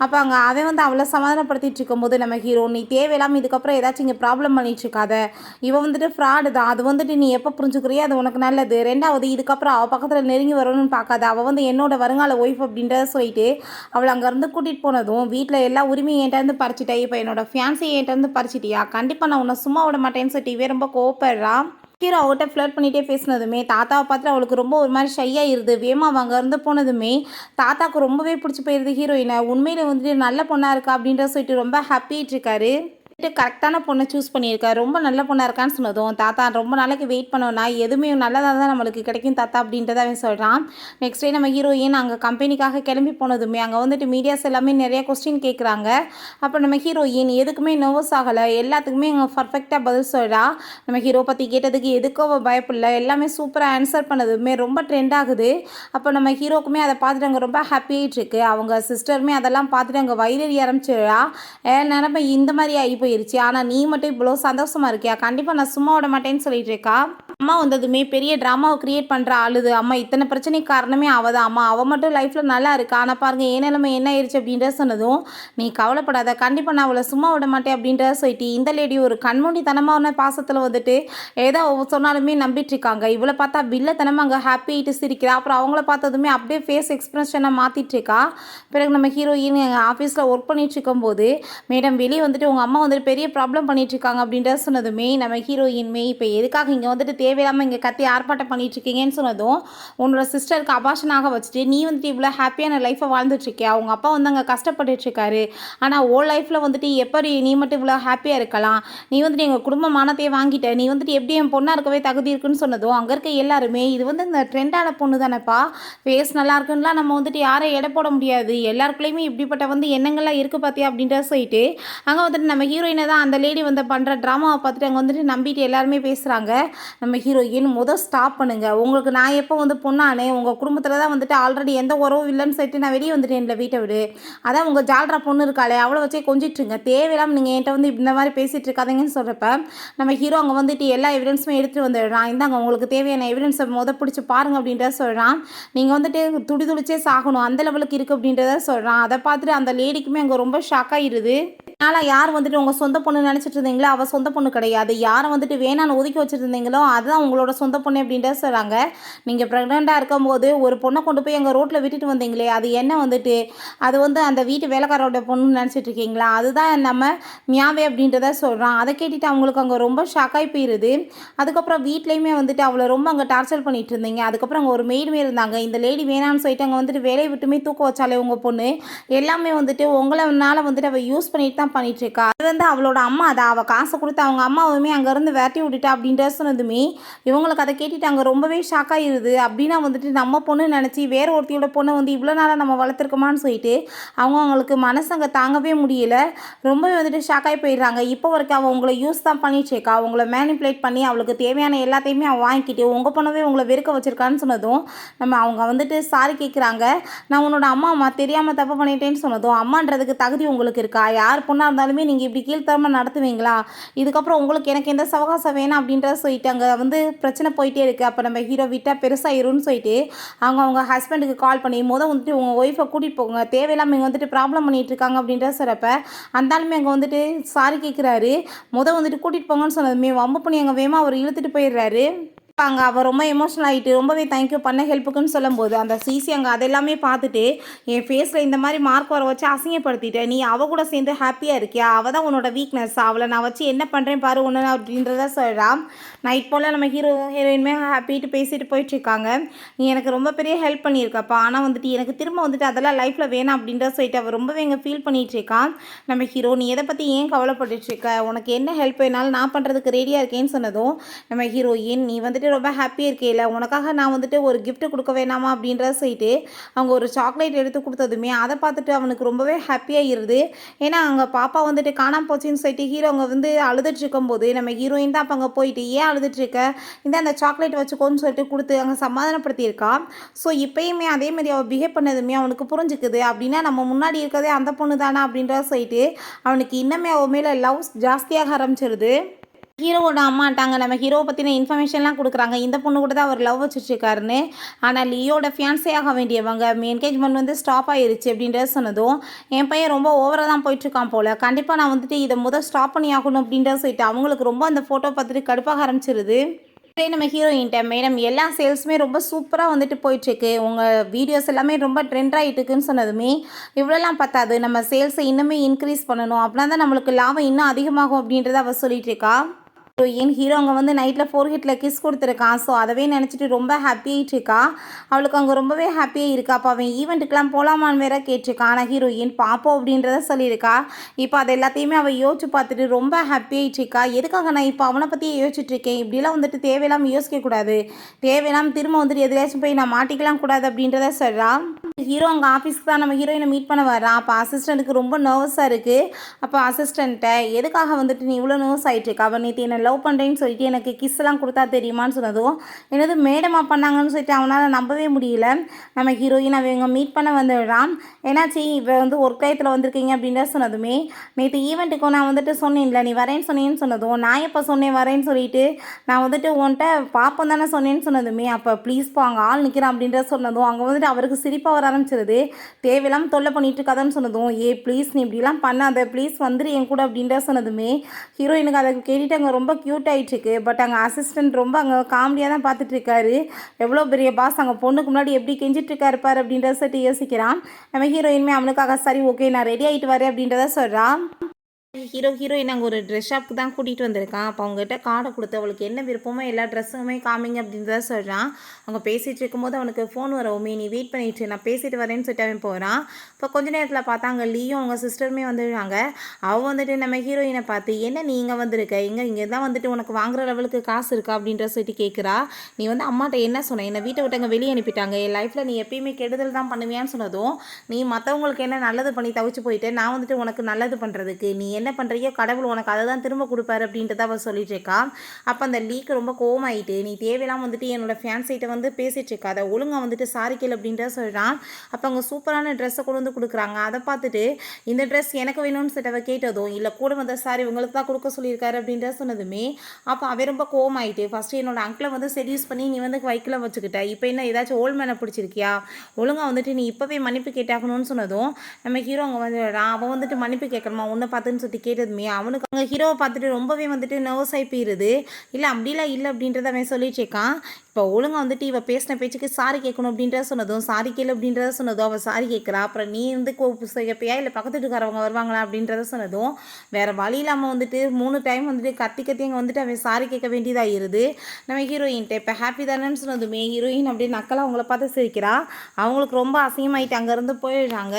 அப்போ அங்கே அவன் வந்து அவளை சமாதானப்படுத்திட்டு இருக்கும்போது நம்ம ஹீரோ நீ தேவையில்லாமல் இதுக்கப்புறம் ஏதாச்சும் இங்கே ப்ராப்ளம் பண்ணிட்டு இருக்காத, இவன் வந்துட்டு ஃப்ராடு தான், அது வந்துட்டு நீ எப்போ புரிஞ்சுக்கிறியோ அது உனக்கு நல்லது, ரெண்டாவது இதுக்கப்புறம் அவள் பக்கத்தில் நெருங்கி வரணும்னு பார்க்காத, அவள் வந்து என்னோட வருங்கால ஒய்ஃப் அப்படின்றத சொல்லிட்டு அவளை அங்கேருந்து கூட்டிகிட்டு போனதும் வீட்டில் எல்லா உரிமையும் என்கிட்ட பறிச்சிட்டா, இப்போ என்னோட ஃபியான்சி என்கிட்ட பறிச்சிட்டியா, கண்டிப்பாக நான் உன்னை சும்மா விட மாட்டேன்னு சொல்லிட்டு ரொம்ப கோவப்படுறா. ஹீரோ அவட்ட ஃப்ளர்ட் பண்ணிகிட்டே பேசினதுமே தாத்தாவை பார்த்துட்டு அவளுக்கு ரொம்ப ஒரு மாதிரி ஷையாகிருது. வேகமாக அங்கே இருந்து போனதுமே தாத்தாவுக்கு ரொம்பவே பிடிச்சி போயிடுது ஹீரோயினை. உண்மையில வந்துட்டு நல்ல பொண்ணாக இருக்கா அப்படின்ற சொல்லிட்டு ரொம்ப ஹாப்பியாகிட்டு இருக்காரு. கரெக்டான பொண்ணை சூஸ் பண்ணியிருக்கா, ரொம்ப நல்ல பொண்ணாக இருக்கான்னு சொன்னதும் தாத்தா ரொம்ப நாளைக்கு வெயிட் பண்ணோன்னா எதுவுமே நல்லதாக தான் நம்மளுக்கு கிடைக்கும் தாத்தா அப்படின்றத அவன் சொல்கிறான். நெக்ஸ்ட் டே நம்ம ஹீரோயின் அங்கே கம்பெனிக்காக கிளம்பி போனதுமே அங்கே வந்துட்டு மீடியாஸ் எல்லாமே நிறைய கொஸ்டின் கேட்குறாங்க. அப்போ நம்ம ஹீரோயின் எதுக்குமே நர்வஸ் ஆகலை, எல்லாத்துக்குமே அங்கே பர்ஃபெக்டாக பதில் சொல்கிறா. நம்ம ஹீரோ பற்றி கேட்டதுக்கு எதுக்கோ பயப்பில்லை, எல்லாமே சூப்பராக ஆன்சர் பண்ணதுமே ரொம்ப ட்ரெண்ட் ஆகுது. அப்போ நம்ம ஹீரோக்குமே அதை பார்த்துட்டு அங்கே ரொம்ப ஹாப்பியாகிட்டு அவங்க சிஸ்டருமே அதெல்லாம் பார்த்துட்டு அங்கே வயிறறி ஆரம்பிச்சிடா. நினைப்ப இந்த மாதிரி ஆகி போயிருச்சு, ஆனால் நீ மட்டும் இவ்வளோ சந்தோஷமாக இருக்கியா, கண்டிப்பாக நான் சும்மா விட மாட்டேன்னு சொல்லிட்டு இருக்கா. அம்மா வந்ததுமே பெரிய ட்ராமாவை க்ரியேட் பண்ணுற ஆளுது, அம்மா இத்தனை பிரச்சனைக்கு காரணமே அவள் தான், அம்மா அவள் மட்டும் லைஃப்பில் நல்லா இருக்கா, ஆனால் பாருங்க ஏன் நிலைமை என்ன ஆயிடுச்சு அப்படின்றத சொன்னதும் நீ கவலைப்படாத, கண்டிப்பாக நான் அவளை சும்மா விட மாட்டேன் அப்படின்றத சொல்லிட்டு இந்த லேடி ஒரு கண்மூடித்தனமான பாசத்தில் வந்துட்டு ஏதோ சொன்னாலுமே நம்பிட்டு இருக்காங்க. இவளை பார்த்தா வில்லத்தனமாக அங்கே ஹாப்பி ஆகிட்டு சிரிக்கிறா. அப்புறம் அவங்கள பார்த்ததுமே அப்படியே ஃபேஸ் எக்ஸ்பிரஷனை மாற்றிட்டு இருக்கா. பிறகு நம்ம ஹீரோயின் எங்கள் ஆஃபீஸில் ஒர்க் பண்ணிட்டு இருக்கும்போது மேடம் வெளியே வந்துட்டு உங்கள் அம்மா வந்துட்டு பெரிய ப்ராப்ளம் பண்ணிட்டு இருக்காங்க அப்படின்றத சொன்னதுமே நம்ம ஹீரோயின்மே இப்போ எதுக்காக இங்கே வந்துட்டு தேவையில்லாமல் இங்கே கத்தி ஆர்ப்பாட்டம் பண்ணிட்டு இருக்கீங்கன்னு சொன்னதும், உன்னோட சிஸ்டருக்கு அபார்ஷன் ஆக வச்சுட்டு நீ வந்துட்டு இவ்வளோ ஹாப்பியான லைஃப்பை வாழ்ந்துட்டுருக்கியா? அவங்க அப்பா வந்து அங்கே கஷ்டப்பட்டுட்ருக்காரு. ஆனால் ஓ லைஃப்பில் வந்துட்டு எப்படி நீ மட்டும் இவ்வளோ ஹாப்பியாக இருக்கலாம்? நீ வந்துட்டு எங்கள் குடும்ப மானத்தையே வாங்கிட்ட. நீ வந்துட்டு எப்படி என் பொண்ணாக இருக்கவே தகுதி இருக்குன்னு சொன்னதும், அங்கே இருக்க எல்லாருமே இது வந்து இந்த ட்ரெண்டான பொண்ணு தானேப்பா, ஃபேஸ் நல்லா இருக்குன்னுலாம் நம்ம வந்துட்டு யாரை எடை போட முடியாது. எல்லாருக்குள்ளேயுமே இப்படிப்பட்ட வந்து எண்ணங்கள்லாம் இருக்குது பார்த்தியா அப்படின்ற சொல்லிட்டு அங்கே வந்துட்டு நம்ம ஹீரோயினை தான் அந்த லேடி வந்து பண்ணுற ட்ராமாவை பார்த்துட்டு அங்கே வந்துட்டு நம்பிட்டு எல்லாருமே பேசுகிறாங்க. நம்ம ஹீரோயின் ஸ்டாப் பண்ணுங்க. உங்களுக்கு நான் எப்போ வந்து பொண்ணானே, உங்கள் குடும்பத்தில் தான் வந்துட்டு ஆல்ரெடி எந்த உறவும் இல்லைன்னு சொல்லிட்டு நான் வெளியே வந்துட்டேன் இல்லை வீட்டை விடு. அதான் உங்கள் ஜால்ரா பொண்ணு இருக்காளே அவளை வச்சே கொஞ்சிட்டுருங்க. தேவையில்லாமல் நீங்கள் என்கிட்ட வந்து இந்த மாதிரி பேசிகிட்டு இருக்காதீங்கன்னு சொல்கிறப்ப நம்ம ஹீரோ அங்கே வந்துட்டு எல்லா எவிடன்ஸுமே எடுத்துகிட்டு வந்துடுறான். இந்தாங்க உங்களுக்கு தேவையான எவிடன்ஸை பிடிச்சி பாருங்க அப்படின்றத சொல்கிறான். நீங்கள் வந்துட்டு துடிச்சே சாகணும் அந்த லெவலுக்கு இருக்குது அப்படின்றத சொல்கிறான். அதை பார்த்துட்டு அந்த லேடிக்குமே அங்கே ரொம்ப ஷாக் ஆகிடுது. அதனால் யார் வந்துட்டு உங்கள் சொந்த பொண்ணு நினச்சிட்டு இருந்தீங்களோ அவள் சொந்த பொண்ணு கிடையாது. யாரை வந்துட்டு வேணான்னு ஒதுக்கி வச்சுருந்தீங்களோ அதுதான் உங்களோட சொந்த பொண்ணு அப்படின்றத சொல்கிறாங்க. நீங்கள் ப்ரெக்னெண்ட்டாக இருக்கும்போது ஒரு பொண்ணை கொண்டு போய் எங்கள் ரோட்டில் விட்டுட்டு வந்தீங்களே அது என்ன வந்துட்டு அது வந்து அந்த வீட்டு வேலைக்காரோட பொண்ணுன்னு நினச்சிட்டு இருக்கீங்களா? அதுதான் நம்ம மியாவே அப்படின்றத சொல்கிறான். அதை கேட்டுட்டு அவங்களுக்கு அங்கே ரொம்ப ஷாக்காகி போயிடுது. அதுக்கப்புறம் வீட்லேயுமே வந்துட்டு அவளை ரொம்ப அங்கே டார்ச்சர் பண்ணிட்டு இருந்தீங்க. அதுக்கப்புறம் அங்கே ஒரு மெய்டுமே இருந்தாங்க. இந்த லேடி வேணான்னு சொல்லிட்டு அங்கே வந்துட்டு வேலையை விட்டுமே தூக்க வச்சாலே உங்கள் பொண்ணு எல்லாமே வந்துட்டு உங்களால் வந்துட்டு அவள் யூஸ் பண்ணிட்டு தான் பண்ணிட்டு இருக்கா. அது வந்து அவளோட அம்மா தான். அவள் காசை கொடுத்து அவங்க அம்மாவுமே அங்கேருந்து விரட்டி விட்டுட்டா அப்படின்ற சொன்னதுமே இவங்களுக்கு அதை கேட்டுட்டு அங்கே ரொம்பவே ஷாக் ஆகிடுது. அப்படின்னா வந்துட்டு நம்ம பொண்ணு நினச்சி வேற ஒருத்தியோட பொண்ணை வந்து இவ்வளோ நாளாக நம்ம வளர்த்துருக்கோமான்னு சொல்லிட்டு அவங்களுக்கு மனசு அங்கே தாங்கவே முடியல. ரொம்பவே வந்துட்டு ஷாக் ஆகி போயிடுறாங்க. இப்போ வரைக்கும் அவள் உங்களை யூஸ் தான் பண்ணிட்டு இருக்கா. உங்களை மேனிப்புலேட் பண்ணி அவளுக்கு தேவையான எல்லாத்தையுமே அவள் வாங்கிக்கிட்டு உங்கள் பொண்ணவே உங்களை வெறுக்க வச்சிருக்கான்னு சொன்னதும் நம்ம அவங்க வந்துட்டு சாரி கேட்குறாங்க. நான் உன்னோட அம்மா தெரியாமல் தப்பு பண்ணிட்டேன்னு சொன்னதும் அம்மான்றதுக்கு தகுதி உங்களுக்கு இருக்கா? யார் பொண்ணாக இருந்தாலுமே நீங்கள் இப்படி கீழ்த்தரமாக நடத்துவீங்களா? இதுக்கப்புறம் உங்களுக்கு எனக்கு எந்த சவகாசம் வேணாம் அப்படின்றத சொல்லிட்டு அங்கே வந்து பிரச்சனை போயிட்டே இருக்குது. அப்போ நம்ம ஹீரோ விட்டால் பெருசாகிரும்னு சொல்லிட்டு அவங்க ஹஸ்பண்டுக்கு கால் பண்ணி வந்துட்டு உங்கள் ஒய்ஃபை கூட்டிகிட்டு போங்க, தேவையில்லாமல் இங்கே வந்துட்டு ப்ராப்ளம் பண்ணிகிட்டு இருக்காங்க அப்படின்ற சொல்கிறப்ப அந்தாலுமே அங்கே வந்துட்டு சாரி கேட்குறாரு. வந்துட்டு கூட்டிகிட்டு போங்கன்னு சொன்னதுமே வம்பு பண்ணி அங்கே வேகமாக அவர் இழுத்துட்டு போயிடுறாரு. அங்கே அவள் ரொம்ப எமோஷனல் ஆகிட்டு ரொம்பவே தேங்க்யூ பண்ண ஹெல்ப்புக்குன்னு சொல்லும்போது அந்த சிசி அங்கே அதெல்லாமே பார்த்துட்டு என் ஃபேஸில் இந்த மாதிரி மார்க் வர வச்சு அசிங்கப்படுத்திட்டேன், நீ அவள் கூட சேர்ந்து ஹாப்பியாக இருக்கியா? அவள் தான் உன்னோட வீக்னஸ், அவளை நான் வச்சு என்ன பண்ணுறேன் பாரு ஒன்று அப்படின்றத சொல்கிறான். நைட் போல் நம்ம ஹீரோயின்மே ஹாப்பிட்டு பேசிட்டு போயிட்டுருக்காங்க. நீ எனக்கு ரொம்ப பெரிய ஹெல்ப் பண்ணியிருக்கப்பா, ஆனால் வந்துட்டு எனக்கு திரும்ப வந்துட்டு அதெல்லாம் லைஃப்பில் வேணாம் அப்படின்றத சொல்லிட்டு அவள் ரொம்பவே இங்கே ஃபீல் பண்ணிகிட்ருக்கான். நம்ம ஹீரோ நீ எதை பற்றி ஏன் கவலைப்பட்டுருக்க, உனக்கு என்ன ஹெல்ப் வேணாலும் நான் பண்ணுறதுக்கு ரெடியாக இருக்கேன்னு சொன்னதும் நம்ம ஹீரோயின் நீ வந்துட்டு ரொம்ப ஹாப்பியாக இருக்கேல, உனக்காக நான் வந்துட்டு ஒரு கிஃப்ட் கொடுக்க வேணாமா அப்படின்றத சொல்லிட்டு அவங்க ஒரு சாக்லேட் எடுத்து கொடுத்ததுமே அதை பார்த்துட்டு அவனுக்கு ரொம்பவே ஹாப்பியாகிடுது. ஏன்னா அங்கே பாப்பா வந்துட்டு காணாமல் போச்சுன்னு சொல்லிட்டு ஹீரோ அவங்க வந்து அழுதுட்டு இருக்கும்போது நம்ம ஹீரோயின் தான் அப்போ அங்கே போயிட்டு ஏன் அழுதுட்டுருக்க, இந்த அந்த சாக்லேட் வச்சுக்கோன்னு சொல்லிட்டு கொடுத்து அங்கே சமாதானப்படுத்தியிருக்கா. ஸோ இப்போயுமே அதேமாதிரி அவள் பிஹேவ் பண்ணதுமே அவனுக்கு புரிஞ்சுக்குது. அப்படின்னா நம்ம முன்னாடி இருக்கிறதே அந்த பொண்ணு தானே அப்படின்றத சொல்லிட்டு அவனுக்கு இன்னமே அவன் மேலே லவ் ஜாஸ்தியாக ஆரம்பிச்சிருது. ஹீரோவோட அம்மாட்டாங்க நம்ம ஹீரோவை பற்றின இன்ஃபர்மேஷன்லாம் கொடுக்குறாங்க. இந்த பொண்ணு கூட தான் அவர் லவ் வச்சுட்ருக்காருன்னு. ஆனால் லியோட ஃபியான்ஸே ஆக வேண்டியவங்க என்கேஜ்மெண்ட் வந்து ஸ்டாப் ஆகிருச்சு அப்படின்றத சொன்னதும் என் பையன் ரொம்ப ஓவராக தான் போயிட்டுருக்கான் போல், கண்டிப்பாக நான் வந்துட்டு இதை ஸ்டாப் பண்ணி ஆகணும் அப்படின்றத சொல்லிட்டு அவங்களுக்கு ரொம்ப அந்த ஃபோட்டோ பார்த்துட்டு கடுப்பாக ஆரம்பிச்சிருது. நம்ம ஹீரோயின்ட்ட மேடம் எல்லா சேல்ஸுமே ரொம்ப சூப்பராக வந்துட்டு போயிட்டுருக்கு, உங்கள் வீடியோஸ் எல்லாமே ரொம்ப ட்ரெண்ட் ஆகிட்டுருக்குன்னு சொன்னதுமே இவ்வளோலாம் பத்தாது, நம்ம சேல்ஸை இன்னுமே இன்க்ரீஸ் பண்ணணும், அப்படின்னா தான் நம்மளுக்கு லாபம் இன்னும் அதிகமாகும் அப்படின்றத அவள் சொல்லிட்டு இருக்கா. என் ஹீரோ அங்கே வந்து நைட்டில் 4 ஹிட்டில் கிஸ் கொடுத்துருக்கான். ஸோ அதவே நினச்சிட்டு ரொம்ப ஹாப்பியாகிட்டு இருக்கா. அவளுக்கு அங்கே ரொம்பவே ஹாப்பியாக இருக்கா. அப்போ அவன் ஈவெண்ட்டுக்கெலாம் போகலாமான்னு வேற கேட்டிருக்கான். ஆனால் ஹீரோயின் பார்ப்போம் அப்படின்றத சொல்லியிருக்கா. இப்போ அது எல்லாத்தையுமே அவள் யோசிச்சு பார்த்துட்டு ரொம்ப ஹாப்பியாகிட்டு இருக்கா. எதுக்காக நான் இப்போ அவனை பற்றியே யோசிச்சுட்டு இருக்கேன், இப்படிலாம் வந்துட்டு தேவையில்லாமல் யோசிக்கக்கூடாது, தேவையில்லாமல் திரும்ப வந்துட்டு எதுலேயாச்சும் போய் நான் மாட்டிக்கலாம் கூடாது அப்படின்றத சொல்கிறான். ஹீரோ அங்கே ஆஃபீஸ்க்கு தான் நம்ம ஹீரோயினை மீட் பண்ண வர்றான். அப்போ அசிஸ்டண்ட்டுக்கு ரொம்ப நர்வஸாக இருக்குது. அப்போ அசிஸ்டண்ட்டை எதுக்காக வந்துட்டு நீ இவ்வளோ நர்வஸ் ஆகிட்டு இருக்கா, அவன் நேற்று என்ன லவ் பண்ணுறேன்னு சொல்லிட்டு எனக்கு கிஸ்லாம் கொடுத்தா தெரியுமான்னு சொன்னதும் என்னது மேடமாக பண்ணாங்கன்னு சொல்லிட்டு அவனால் நம்பவே முடியல. நம்ம ஹீரோயின் அவங்க மீட் பண்ண வந்துடுறான். ஏன்னாச்சு இப்போ வந்து ஒரு டயத்தில் வந்திருக்கீங்க அப்படின்ற சொன்னதுமே நேற்று ஈவெண்ட்டுக்கு நான் வந்துட்டு சொன்னேன்ல நீ வரேன்னு சொன்னேன்னு சொன்னதும் நான் எப்போ சொன்னேன் வரேன்னு சொல்லிட்டு நான் வந்துட்டு உன்கிட்ட பாப்போம் தானே சொன்னேன்னு சொன்னதுமே அப்போ ப்ளீஸ்ப்பா அங்கே ஆள் நிற்கிறான் அப்படின்ற சொன்னதும் அங்கே வந்துட்டு அவருக்கு சிரிப்பாக வர ஆரம்பிச்சிருது. தேவையில்லாமல் தொல்லை பண்ணிட்டு இருக்காதான்னு சொன்னதும் ப்ளீஸ் நீ இப்படிலாம் பண்ணாத, ப்ளீஸ் வந்துரு என் கூட அப்படின்ற சொன்னதுமே ஹீரோயினுக்கு அதை கேட்டுட்டு அங்கே ரொம்ப க்யூட் ஆகிட்டுருக்கு. பட் அங்கே அசிஸ்டன்ட் ரொம்ப அங்கே காமெடியாக தான் பார்த்துட்டு இருக்காரு. எவ்வளோ பெரிய பாஸ் அங்கே பொண்ணுக்கு முன்னாடி எப்படி கெஞ்சிட்டு இருக்காரு பாரு அப்படின்றத சொல்லிட்டு யோசிக்கிறான். நம்ம ஹீரோயின்மே அவனுக்காக சரி ஓகே நான் ரெடி ஆகிட்டு வரேன் அப்படின்றத சொல்கிறான். ஹீரோயின் அங்கே ஒரு ட்ரெஸ் ஷாப்புக்கு தான் கூட்டிகிட்டு வந்திருக்கான். அப்போ அவங்ககிட்ட கார்டை கொடுத்து அவளுக்கு என்ன விருப்பமோ எல்லா ட்ரெஸ்ஸுமே காமிங்க அப்படின்றத சொல்கிறான். அவங்க பேசிகிட்டு இருக்கும்போது அவனுக்கு ஃபோன் வரவுமே, நீ வெயிட் பண்ணிட்டு நான் பேசிட்டு வரேன்னு சொல்லிட்டு அவன் போகிறான். இப்போ கொஞ்ச நேரத்தில் பார்த்தா அங்கே லீயும் அவங்க சிஸ்டருமே வந்துடுறாங்க. அவள் வந்துட்டு நம்ம ஹீரோயினை பார்த்து, என்ன நீ இங்கே வந்திருக்க, இங்கே தான் வந்துட்டு உனக்கு வாங்குற லெவலுக்கு காசு இருக்கா அப்படின்ற சொல்லிட்டு கேட்குறா. நீ வந்து அம்மாட்ட என்ன சொன்ன, என்னை வீட்டை விட்டு அங்கே வெளியே அனுப்பிட்டாங்க, என் லைஃப்பில் நீ எப்பயுமே கெடுதல் தான் பண்ணுவியான்னு சொன்னதும், நீ மற்றவங்களுக்கு என்ன நல்லது பண்ணி தவிச்சு போயிட்டு நான் வந்துட்டு உனக்கு நல்லது பண்ணுறதுக்கு நீ என்ன பண்ணுறியோ கடவுள் உனக்கு அதை தான் திரும்ப கொடுப்பாரு அப்படின்றத அவள் சொல்லிட்டு இருக்கா. அப்போ அந்த லீக்கு ரொம்ப கோவமாயிட்டு, நீ தேவையெல்லாம் வந்துட்டு என்னோட ஃபேன்ஸைட்ட வந்து பேசிட்டு இருக்கா, அதை ஒழுங்காக வந்துட்டு சாரி கேள் அப்படின்றத சொல்கிறான். அப்போ அவங்க சூப்பரான ட்ரெஸ்ஸை கொண்டு வந்து கொடுக்குறாங்க. அதை பார்த்துட்டு இந்த ட்ரெஸ் எனக்கு வேணும்னு சொல்லிட்டு கேட்டதும், இல்லை கூட வந்த சாரி உங்களுக்கு தான் கொடுக்க சொல்லியிருக்காரு அப்படின்றத சொன்னதுமே அப்போ அவன் ரொம்ப கோவமாயிட்டு, ஃபஸ்ட்டு என்னோட அங்கிளை வந்து செடியூஸ் பண்ணி நீ வந்து வைக்கில் வச்சுக்கிட்ட, இப்போ என்ன ஏதாச்சும் ஓல்ட் மேனை பிடிச்சிருக்கியா, ஒழுங்காக வந்துட்டு நீ இப்போவே மன்னிப்பு கேட்டாகணும்னு சொன்னதும் நம்ம ஹீரோ அங்கே வந்து அவன் வந்துட்டு மன்னிப்பு கேட்கணுமா உன்னை பார்த்துன்னு சொல்லி கேட்டதுமே அவனுக்கு அங்கே ஹீரோவை பார்த்துட்டு ரொம்பவே வந்துட்டு நர்வஸ் ஆகி போயிடுது. இல்லை அப்படிலாம் இல்லை அப்படின்றத அவன் சொல்லிட்டு இருக்கான். இப்போ ஒழுங்காக வந்துட்டு இவள் பேசின பேச்சுக்கு சாரி கேட்கணும் அப்படின்றத சொன்னதும், சாரி கேளு அப்படின்றத சொன்னதும் அவள் சாரி கேட்குறா. அப்புறம் நீ வந்து கேட்பியா இல்லை பக்கத்து வீட்டுக்காரவங்க வருவாங்களா அப்படின்றத சொன்னதும் வேறு வழி இல்லாமல் வந்துட்டு 3 டைம் வந்துட்டு கத்தி கத்தி அங்கே வந்துட்டு அவன் சாரி கேட்க வேண்டியதாகிடுது நம்ம ஹீரோயின்ட்ட. இப்போ ஹாப்பி தானேன்னு சொன்னதுமே ஹீரோயின் அப்படியே நக்கலாக அவங்கள பார்த்து சிரிக்கிறா. அவங்களுக்கு ரொம்ப அசிங்கமாயிட்டு அங்கேருந்து போயிடுறாங்க.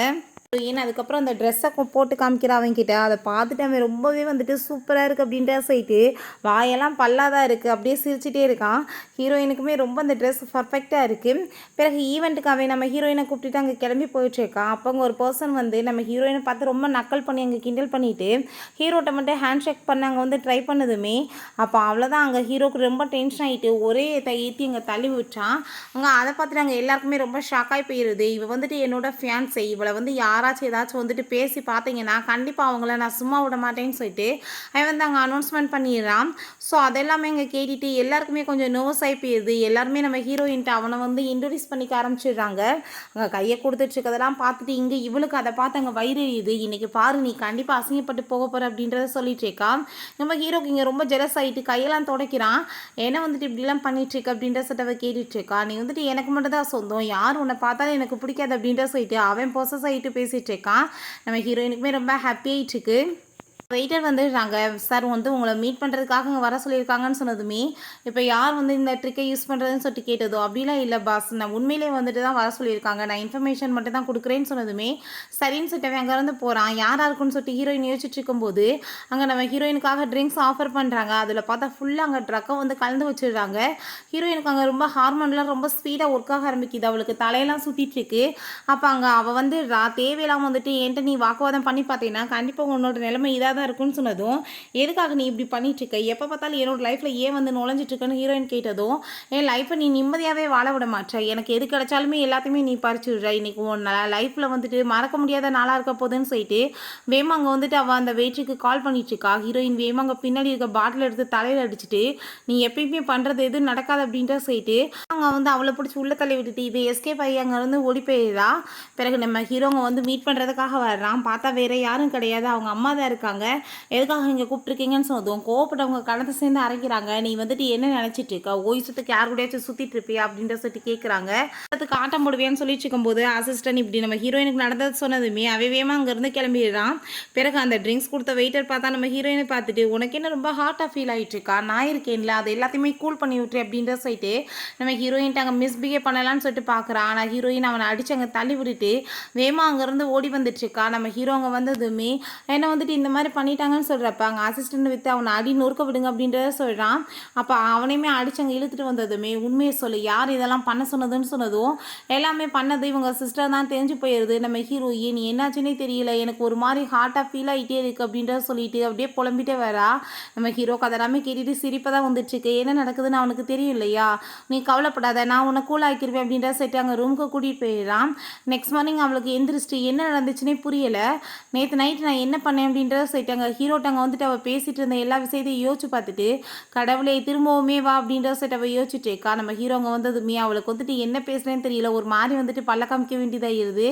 ஏன்னா அதுக்கப்புறம் அந்த ட்ரெஸ்ஸை போட்டு காமிக்கிறா அவன்கிட்ட. அதை பார்த்துட்டு அவன் ரொம்பவே வந்துட்டு சூப்பராக இருக்குது அப்படின்ற சைட்டு வாயெல்லாம் பல்லாதான் இருக்குது, அப்படியே சிரிச்சிட்டே இருக்கான். ஹீரோயினுக்குமே ரொம்ப அந்த ட்ரெஸ் பர்ஃபெக்டாக இருக்குது. பிறகு ஈவெண்ட்டுக்கு அவன் நம்ம ஹீரோயினை கூப்பிட்டுட்டு அங்கே கிளம்பி போயிட்டுருக்கான். அப்போ அங்கே ஒரு பர்சன் வந்து நம்ம ஹீரோயினை பார்த்து ரொம்ப நக்கல் பண்ணி அங்கே கிண்டல் பண்ணிவிட்டு ஹீரோட்ட மட்டும் ஹேண்ட் ஷேக் பண்ண அங்கே வந்து ட்ரை பண்ணதுமே அப்போ அவ்வளோதான், அங்கே ஹீரோக்கு ரொம்ப டென்ஷன் ஆகிட்டு ஒரே ஏற்றி அங்கே தள்ளி விட்டான். அங்கே அதை பார்த்துட்டு அங்கே எல்லாருக்குமே ரொம்ப ஷாக்காகி போயிடுது. இவள் வந்துட்டு என்னோட ஃபியான்ஸை, இவளை வந்து யாராச்சும் ஏதாச்சும் வந்துட்டு பேசி பார்த்தீங்கன்னா கண்டிப்பாக அவங்கள நான் சும்மா விட மாட்டேன்னு சொல்லிட்டு அவன் வந்து அங்கே அனௌன்ஸ்மெண்ட் பண்ணிடுறான். ஸோ அதெல்லாமே அங்கே கேட்டுட்டு எல்லாருக்குமே கொஞ்சம் நர்வஸ் ஆகி போயிடுது. எல்லாருமே நம்ம ஹீரோயின்ட்டு அவனை வந்து இன்ட்ரடியூஸ் பண்ணிக்க ஆரம்பிச்சிடுறாங்க. அங்கே கையை கொடுத்துட்டு இருக்கதெல்லாம் பார்த்துட்டு இங்கே இவளுக்கு அதை பார்த்து அங்கே வயிறு எரியுது. இன்றைக்கி பாரு நீ கண்டிப்பாக அசிங்கப்பட்டு போக போகிற அப்படின்றத சொல்லிட்டு இருக்கா. நம்ம ஹீரோக்கு இங்கே ரொம்ப ஜெலஸ் ஆகிட்டு கையெல்லாம் துடைக்கிறான். என்ன வந்துட்டு இப்படிலாம் பண்ணிட்டு இருக்க அப்படின்ற சட்டவை கேட்டுட்டு இருக்கா. நீ வந்துட்டு எனக்கு மட்டும் தான் சொந்தம், யார் உன்னை பார்த்தாலும் எனக்கு பிடிக்காது அப்படின்ற சொல்லிட்டு அவன் பொசஸ் ஆகிட்டு பேசிகிட்டு இருக்கான். நம்ம ஹீரோயினுக்குமே ரொம்ப ஹாப்பி ஆகிட்டு இருக்கு. வெயிட்டர் வந்துடுறாங்க. சார் வந்து உங்களை மீட் பண்ணுறதுக்காக அங்கே வர சொல்லியிருக்காங்கன்னு சொன்னதுமே இப்போ யார் வந்து இந்த ட்ரிக்கை யூஸ் பண்ணுறதுன்னு சொல்லிட்டு கேட்டதோ, அப்படிலாம் இல்லை பாஸ், நான் உண்மையிலே வந்துட்டு தான் வர சொல்லியிருக்காங்க, நான் இன்ஃபர்மேஷன் மட்டும் தான் கொடுக்குறேன்னு சொன்னதுமே சரின்னு சொல்லிட்டு அங்கேருந்து போகிறான். யாராக இருக்குன்னு சொல்லிட்டு ஹீரோயின் யோசிச்சுட்டு இருக்கும்போது அங்கே நம்ம ஹீரோயினுக்காக ட்ரிங்க்ஸ் ஆஃபர் பண்ணுறாங்க. அதில் பார்த்தா ஃபுல்லாக அங்கே ட்ரக்கை வந்து கலந்து வச்சுடுறாங்க. ஹீரோயினுக்கு அங்கே ரொம்ப ஹார்மோன்லாம் ரொம்ப ஸ்பீடாக ஒர்க் ஆக ஆரம்பிக்குது. அவளுக்கு தலையெல்லாம் சுற்றிட்டு இருக்கு. அப்போ அங்கே அவள் வந்து தேவையில்லாமல் வந்துட்டு என்கிட்ட நீ வாக்குவாதம் பண்ணி பார்த்தீங்கன்னா கண்டிப்பாக உன்னோட நிலைமை இதாக தான் இருக்குன்னு சொன்னதும், எதுக்காக நீ இப்படி பண்ணிட்டு இருக்க, எப்போ பார்த்தாலும் என்னோட லைஃப்பில் ஏன் வந்து நுழைஞ்சிட்டு இருக்கன்னு ஹீரோயின் கேட்டதும், என் லைஃப்பை நீ நிம்மதியாகவே வாழ விட மாட்டேற, எனக்கு எது கிடைச்சாலுமே எல்லாத்தையுமே நீ பறிச்சு விடுற, இன்னைக்கு உன் லைஃப்பில் வந்துட்டு மறக்க முடியாத நாளாக இருக்க போதுன்னு சொல்லிட்டு வேமா அங்கே வந்துட்டு அவள் அந்த வெயிட்டுக்கு கால் பண்ணிட்டு இருக்கா. ஹீரோயின் வேமா அங்கே பின்னாடி இருக்க பாட்டில் எடுத்து தலையில் அடிச்சுட்டு நீ எப்பயுமே பண்ணுறது எதுவும் நடக்காது அப்படின்ற சொல்லிட்டு அங்கே வந்து அவளை பிடிச்சி உள்ள தள்ளி விட்டுட்டு இது எஸ்கேப் ஆகி அங்கே வந்து ஓடி போயிடுறா. பிறகு நம்ம ஹீரோங்க வந்து மீட் பண்ணுறதுக்காக வர்றான். பார்த்தா வேற யாரும் கிடையாது, அவங்க அம்மா தான் இருக்காங்க. எதுக்காக இங்கே கூப்பிட்டுருக்கீங்கன்னு சொன்னதும் கோவப்பட்டவங்க கணத்தை சேர்ந்து அரைக்கிறாங்க. நீ வந்துட்டு என்ன நினச்சிட்டு இருக்க, ஓய்ஸத்துக்கு யார் கூடயாச்சும் சுற்றிட்டு இருப்பியா அப்படின்ற சொல்லிட்டு கேட்குறாங்க. அதுக்கு ஆட்டம் போடுவேன்னு சொல்லிட்டு இருக்கும்போது அசிஸ்டன்ட் இப்படி நம்ம ஹீரோயினுக்கு நடந்தது சொன்னதுமே அவைவேமா அங்கேருந்து கிளம்பிடுறான். பிறகு அந்த ட்ரிங்க்ஸ் கொடுத்த வெயிட்டர் பார்த்தா நம்ம ஹீரோயினை பார்த்துட்டு உனக்கு என்ன ரொம்ப ஹார்ட்டாக ஃபீல் ஆகிட்டு இருக்கா, நான் இருக்கேன்ல அது எல்லாத்தையுமே கூல் பண்ணி விட்டுரு அப்படின்ற சொல்லிட்டு நம்ம ஹீரோயின்ட்டு அங்கே மிஸ்பிஹேவ் பண்ணலான்னு சொல்லிட்டு பார்க்குறான். ஆனால் ஹீரோயின் அவனை அடித்து அங்கே தள்ளி விட்டுட்டு வேமா அங்கேருந்து ஓடி வந்துட்டு இருக்கா. நம்ம ஹீரோ அங்கே வந்ததுமே என்ன வந்துட்டு இந்த மாதிரி பண்ணிட்டாங்கன்னு சொல்கிறப்ப அங்கே அசிஸ்டண்ட் வித்து அவனை அடி நொறுக்க விடுங்க அப்படின்றத சொல்கிறான். அப்போ அவனையுமே அடிச்சு அங்கே இழுத்துட்டு வந்ததுமே உண்மையை சொல்லு, யார் இதெல்லாம் பண்ண சொன்னதுன்னு சொன்னதும் எல்லாமே பண்ணது இவங்க சிஸ்டர் தான் தெரிஞ்சு போயிடுது. நம்ம ஹீரோயின் என்னாச்சுன்னே தெரியல, எனக்கு ஒரு மாதிரி ஹார்ட்டாக ஃபீல் ஆகிட்டே இருக்குது அப்படின்றத சொல்லிட்டு அப்படியே புலம்பிட்டே வரா. நம்ம ஹீரோக்கு அதெல்லாமே கேட்டுட்டு சிரிப்பை தான் வந்துட்டுருக்கு. என்ன நடக்குதுன்னு அவனுக்கு தெரியும் இல்லையா, நீ கவலைப்படாத நான் உன்னை கூல் ஆக்கிருவேன் அப்படின்ற சொல்லிட்டு அங்கே ரூமுக்கு கூட்டிகிட்டு போயிடுறான். நெக்ஸ்ட் மார்னிங் அவளுக்கு எந்திரிச்சிட்டு என்ன நடந்துச்சுன்னே புரியலை. நேற்று நைட்டு நான் என்ன பண்ணேன் அப்படின்றத சொல்லிட்டு அங்கே ஹீரோட்டாங்க வந்துட்டு அவள் பேசிகிட்டு இருந்த எல்லா விஷயத்தையும் யோசிச்சு பார்த்துட்டு கடவுளே திரும்பவுமே வா அப்படின்ற சொல்லிட்டு அவள் யோசிச்சுட்டு இருக்கா. நம்ம ஹீரோங்க வந்ததுமே அவளுக்கு வந்துட்டு என்ன பேசுகிறேன்னு தெரியல, ஒரு மாதிரி வந்துட்டு பல்ல காமிக்க வேண்டியதாகிடுது.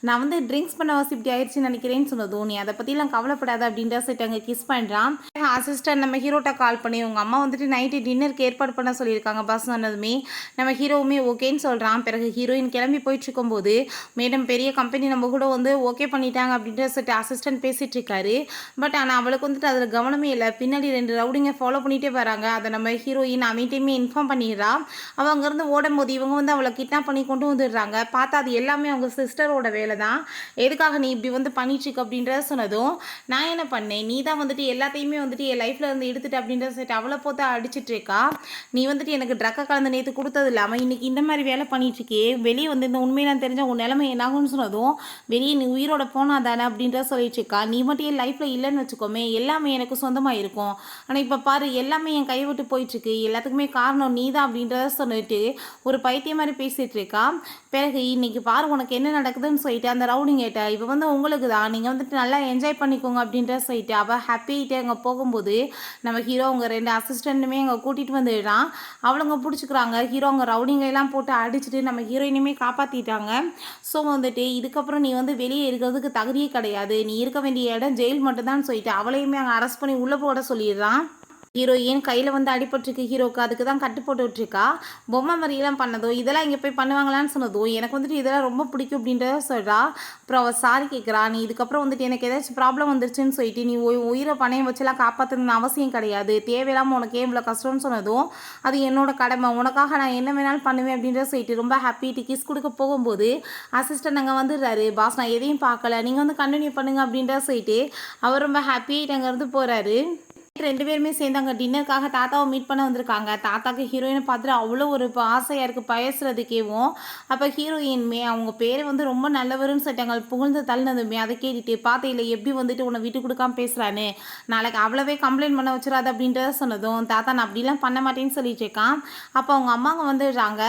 நான் வந்து ட்ரிங்க்ஸ் பண்ண வாசி இப்படி ஆயிடுச்சுன்னு நினைக்கிறேன்னு சொன்னதும் நீ அதை பற்றிலாம் கவலைப்படாத அப்படின்ற சொல்லிட்டு அங்கே கிஸ் பண்ணுறான். அசிஸ்டன்ட் நம்ம ஹீரோட்ட கால் பண்ணி உங்கள் அம்மா வந்துட்டு நைட்டு டின்னருக்கு ஏற்பாடு பண்ண சொல்லியிருக்காங்க பஸ் சொன்னதுமே நம்ம ஹீரோவுமே ஓகேன்னு சொல்கிறான். பிறகு ஹீரோயின் கிளம்பி போயிட்டுருக்கும்போது மேடம் பெரிய கம்பெனி நம்ம கூட வந்து ஓகே பண்ணிட்டாங்க அப்படின்ற சொல்லிட்டு அசிஸ்டன்ட் பேசிகிட்டு இருக்காரு. பட் ஆனால் அவளுக்கு வந்துட்டு அதில் கவனமே இல்லை. பின்னாடி 2 ரவுடிங்க ஃபாலோ பண்ணிகிட்டே வராங்க. அதை நம்ம ஹீரோயின் அவன்கிட்டையுமே இன்ஃபார்ம் பண்ணிடுறா. அவள் அங்கேருந்து ஓடும்போது இவங்க வந்து அவளை கிட்னாப் பண்ணி கொண்டு வந்துடுறாங்க. பார்த்தா அது எல்லாமே அவங்க சிஸ்டரோட வேலை தான். எதுக்காக நீ இப்படி வந்து பண்ணிட்டுருக்கு அப்படின்றத சொன்னதும் நான் என்ன பண்ணேன், நீ தான் வந்துட்டு எல்லாத்தையுமே வந்துட்டு என் லைஃப்பில் இருந்து எடுத்துட்டு அப்படின்றத சொல்லிட்டு அவளை போட்டு அடிச்சிட்டு இருக்கா. நீ வந்துட்டு எனக்கு ட்ரக்கை கலந்து நேற்று கொடுத்தது இல்லாமல் இன்னைக்கு இந்த மாதிரி வேலை பண்ணிட்டுருக்கே, வெளியே வந்து இந்த உண்மையெல்லாம் தெரிஞ்ச உன் நிலைமை என்னாகும்னு சொன்னதும் வெளியே நீ உயிரோட போனா தானே அப்படின்றத சொல்லிட்டு இருக்கா. நீ மட்டும் என் லைஃப்பில் இல்லைன்னு வச்சுக்கோமே எல்லாமே எனக்கு சொந்தமாக இருக்கும். ஆனால் இப்போ பாரு எல்லாமே என் கையை விட்டு போயிட்டுருக்கு, எல்லாத்துக்குமே காரணம் நீ தான் அப்படின்றத சொல்லிட்டு ஒரு பைத்தியம் மாதிரி பேசிகிட்டு இருக்கா. பிறகு இன்னைக்கு பாரு உனக்கு என்ன நடக்குதுன்னு சொல்லிட்டு அந்த ரவுடிங் கேட்ட இப்போ வந்து உங்களுக்கு தான் நீங்கள் வந்துட்டு நல்லா என்ஜாய் பண்ணிக்கோங்க அப்படின்ற சொல்லிட்டு அவள் ஹாப்பிகிட்டே அங்கே போகும்போது நம்ம ஹீரோ அவங்க 2 அசிஸ்டண்ட்டுமே அங்கே கூட்டிகிட்டு வந்துடுறான். அவளுங்க பிடிச்சிக்கிறாங்க. ஹீரோ அவங்க ரவுடிங்கெல்லாம் போட்டு அடிச்சுட்டு நம்ம ஹீரோயினுமே காப்பாற்றிட்டாங்க. ஸோ வந்துட்டு இதுக்கப்புறம் நீ வந்து வெளியே இருக்கிறதுக்கு தகுதியே கிடையாது, நீ இருக்க வேண்டிய இடம் ஜெயில் மட்டும்தான் சொல்லிட்டு அவளையுமே அங்கே அரெஸ்ட் பண்ணி உள்ளே போட சொல்லிடுறான். ஹீரோயின் கையில் வந்து அடிபட்டுருக்கு ஹீரோக்கு, அதுக்கு தான் கட்டு போட்டு விட்டுருக்கா. பொம்மை மாதிரியெல்லாம் பண்ணதோ இதெல்லாம் இங்கே போய் பண்ணுவாங்களான்னு சொன்னதோ எனக்கு வந்துட்டு இதெல்லாம் ரொம்ப பிடிக்கும் அப்படின்றத சொல்கிறா. அப்புறம் அவள் சாரி கேட்குறா. நீ இதுக்கப்புறம் வந்துட்டு எனக்கு ஏதாச்சும் ப்ராப்ளம் வந்துருச்சுன்னு சொல்லிட்டு நீ உயிரை பணையம் வச்சுலாம் காப்பாற்றணும்னு அவசியம் கிடையாது, தேவையில்லாமல் உனக்கு இவ்வளோ கஷ்டம்னு சொன்னதும் அது என்னோட கடமை, உனக்காக நான் என்ன வேணாலும் பண்ணுவேன் அப்படின்றத சொல்லிட்டு ரொம்ப ஹாப்பிட்டு கிஸ் கொடுக்க போகும்போது அசிஸ்டன்ட் அங்கே வந்துடுறாரு. பாஸ் நான் எதையும் பார்க்கல, நீங்கள் வந்து கண்டினியூ பண்ணுங்க அப்படின்றத சொல்லிட்டு அவர் ரொம்ப ஹாப்பியாகிட்டு அங்கேருந்து போகிறாரு. 2 பேருமே சேர்ந்து அங்கே டின்னருக்காக தாத்தாவை மீட் பண்ண வந்திருக்காங்க. தாத்தாக்கு ஹீரோயினை பார்த்துட்டு அவ்வளோ ஒரு ஆசையாக இருக்குது பேசுறதுக்கேவும். அப்போ ஹீரோயின்மே அவங்க பேரை வந்து ரொம்ப நல்லவருன்னு சொல்லிட்டாங்க. புகழ்ந்து தள்ளினதுமே அதை கேட்டுட்டு பார்த்தையில் எப்படி வந்துட்டு உன்னை விட்டு கொடுக்காம பேசுகிறான்னு, நாளைக்கு அவ்வளவே கம்ப்ளைண்ட் பண்ண வச்சிடாது அப்படின்றத சொன்னதும் தாத்தா நான் அப்படிலாம் பண்ண மாட்டேன்னு சொல்லிட்டு இருக்கான். அப்போ அவங்க அம்மாங்க வந்துடுறாங்க.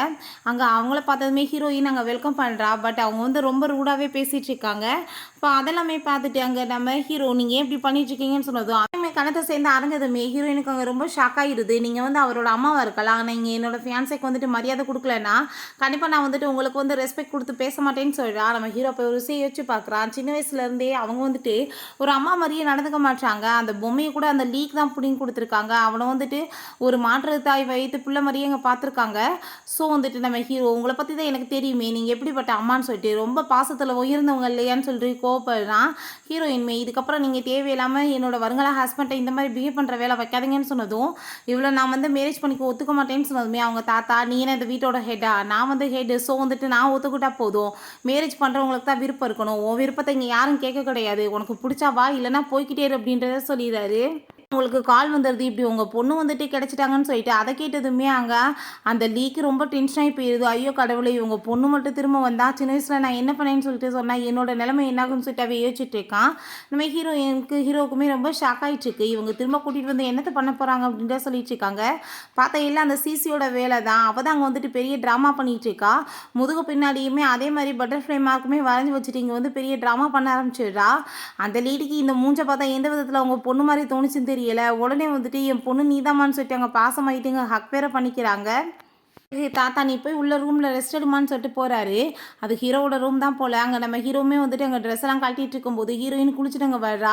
அங்கே அவங்கள பார்த்ததுமே ஹீரோயின் அங்கே வெல்கம் பண்ணுறா. பட் அவங்க வந்து ரொம்ப ரூடாகவே பேசிகிட்டு இருக்காங்க. இப்போ அதெல்லாமே பார்த்துட்டு அங்கே நம்ம ஹீரோ நீங்கள் ஏன் இப்படி பண்ணிட்டு இருக்கீங்கன்னு சொன்னதும் அவமே கணத்தை சேர்ந்து அரைஞ்சதுமே ஹீரோயினுக்கு அங்கே ரொம்ப ஷாக் ஆகிடுது. நீங்கள் வந்து அவரோட அம்மாவாக இருக்கலாம், நீங்கள் என்னோட ஃபியான்ஸைக்கு வந்துட்டு மரியாதை கொடுக்கலன்னா கண்டிப்பாக நான் வந்துட்டு உங்களுக்கு வந்து ரெஸ்பெக்ட் கொடுத்து பேச மாட்டேன்னு சொல்கிறா. நம்ம ஹீரோ போய் ஒரு விஷயம் யோசிச்சு பார்க்குறான். சின்ன வயசுலேருந்தே அவங்க வந்துட்டு ஒரு அம்மா மாதிரியே நடந்துக்க மாட்டாங்க. அந்த பொம்மையை கூட அந்த லீக் தான் பிடிங்கி கொடுத்துருக்காங்க. அவனை வந்துட்டு ஒரு மாற்று தாய் வைத்து பிள்ளை மாதிரியே அங்கே பார்த்துருக்காங்க. ஸோ வந்துட்டு நம்ம ஹீரோ உங்களை பற்றி தான் எனக்கு தெரியுமே, நீங்கள் எப்படிப்பட்ட அம்மான்னு சொல்லிட்டு ரொம்ப பாசத்தில் உயர்ந்தவங்க இல்லையான்னு சொல்லிட்டு கோவப்படுறான். ஹீரோயின்மே இதுக்கப்புறம் நீங்கள் தேவையில்லாமல் என்னோட வருங்கால ஹஸ்பண்டை இந்த மாதிரி பிஹேவ் பண்ணுற வேலை வைக்காதீங்கன்னு சொன்னதும் இவ்வளோ நான் வந்து மேரேஜ் பண்ணிக்க ஒத்துக்க மாட்டேன்னு சொன்னதுமே அவங்க தாத்தா நீ என்ன இந்த வீட்டோட ஹெட்டா, நான் வந்து ஹெட்டு, ஸோ வந்துட்டு நான் ஒத்துக்கிட்டா போதும், மேரேஜ் பண்ணுறவங்களுக்கு தான் விருப்பம் இருக்கணும், உன் விருப்பத்தை இங்கே யாரும் கேட்க கிடையாது, உனக்கு பிடிச்சா வா இல்லைன்னா போய்கிட்டே இரு அப்படின்றத சொல்லிடுறாரு. உங்களுக்கு கால் வந்துடுது இப்படி உங்கள் பொண்ணு வந்துட்டு கிடச்சிட்டாங்கன்னு சொல்லிட்டு அதை கேட்டதுமே அங்கே அந்த லீக்கு ரொம்ப டென்ஷனாகி போயிடுது. ஐயோ கடவுளை இவங்க பொண்ணு மட்டும் திரும்ப வந்தா சின்ன வயசில் நான் என்ன பண்ணேன்னு சொல்லிட்டு சொன்னால் என்னோட நிலைமை என்னாகுன்னு சொல்லிட்டு அவ யோசிச்சுட்டு இருக்கான். நம்ம ஹீரோவுக்குமே ரொம்ப ஷாக் ஆகிட்டுருக்கு. இவங்க திரும்ப கூட்டிகிட்டு வந்து என்னத்தை பண்ண போகிறாங்க அப்படின்றத சொல்லிட்டு இருக்காங்க. பார்த்தா இல்லை அந்த சிசியோட வேலை தான், அவள் தான் அங்கே வந்துட்டு பெரிய ட்ராமா பண்ணிகிட்டு இருக்கா. முதுகு பின்னாடியுமே அதே மாதிரி பட்டர்ஃப்ளை மார்க்குமே வரைஞ்சி வச்சுட்டு இங்கே வந்து பெரிய ட்ராமா பண்ண ஆரம்பிச்சிடுறா. அந்த லீடுக்கு இந்த மூஞ்சை பார்த்தா எந்த விதத்தில் அவங்க பொண்ணு மாதிரி தோணுச்சுன்னு தெரியல. உடனே வந்துட்டு என் பொண்ணு நீதாமான்னு சொல்லிட்டு அங்கே பாசமாயிட்டுங்க ஹக் வேற பண்ணிக்கிறாங்க. தாத்தா நீ போய் உள்ள ரூமில் ரெஸ்ட் எடுமான்னு சொல்லிட்டு போகிறாரு. அது ஹீரோவோட ரூம் தான் போல். அங்கே நம்ம ஹீரோவுமே வந்துட்டு அங்கே ட்ரெஸ் எல்லாம் கட்டிகிட்டு இருக்கும்போது ஹீரோயின் குளிச்சுட்டு அங்கே வர்றா.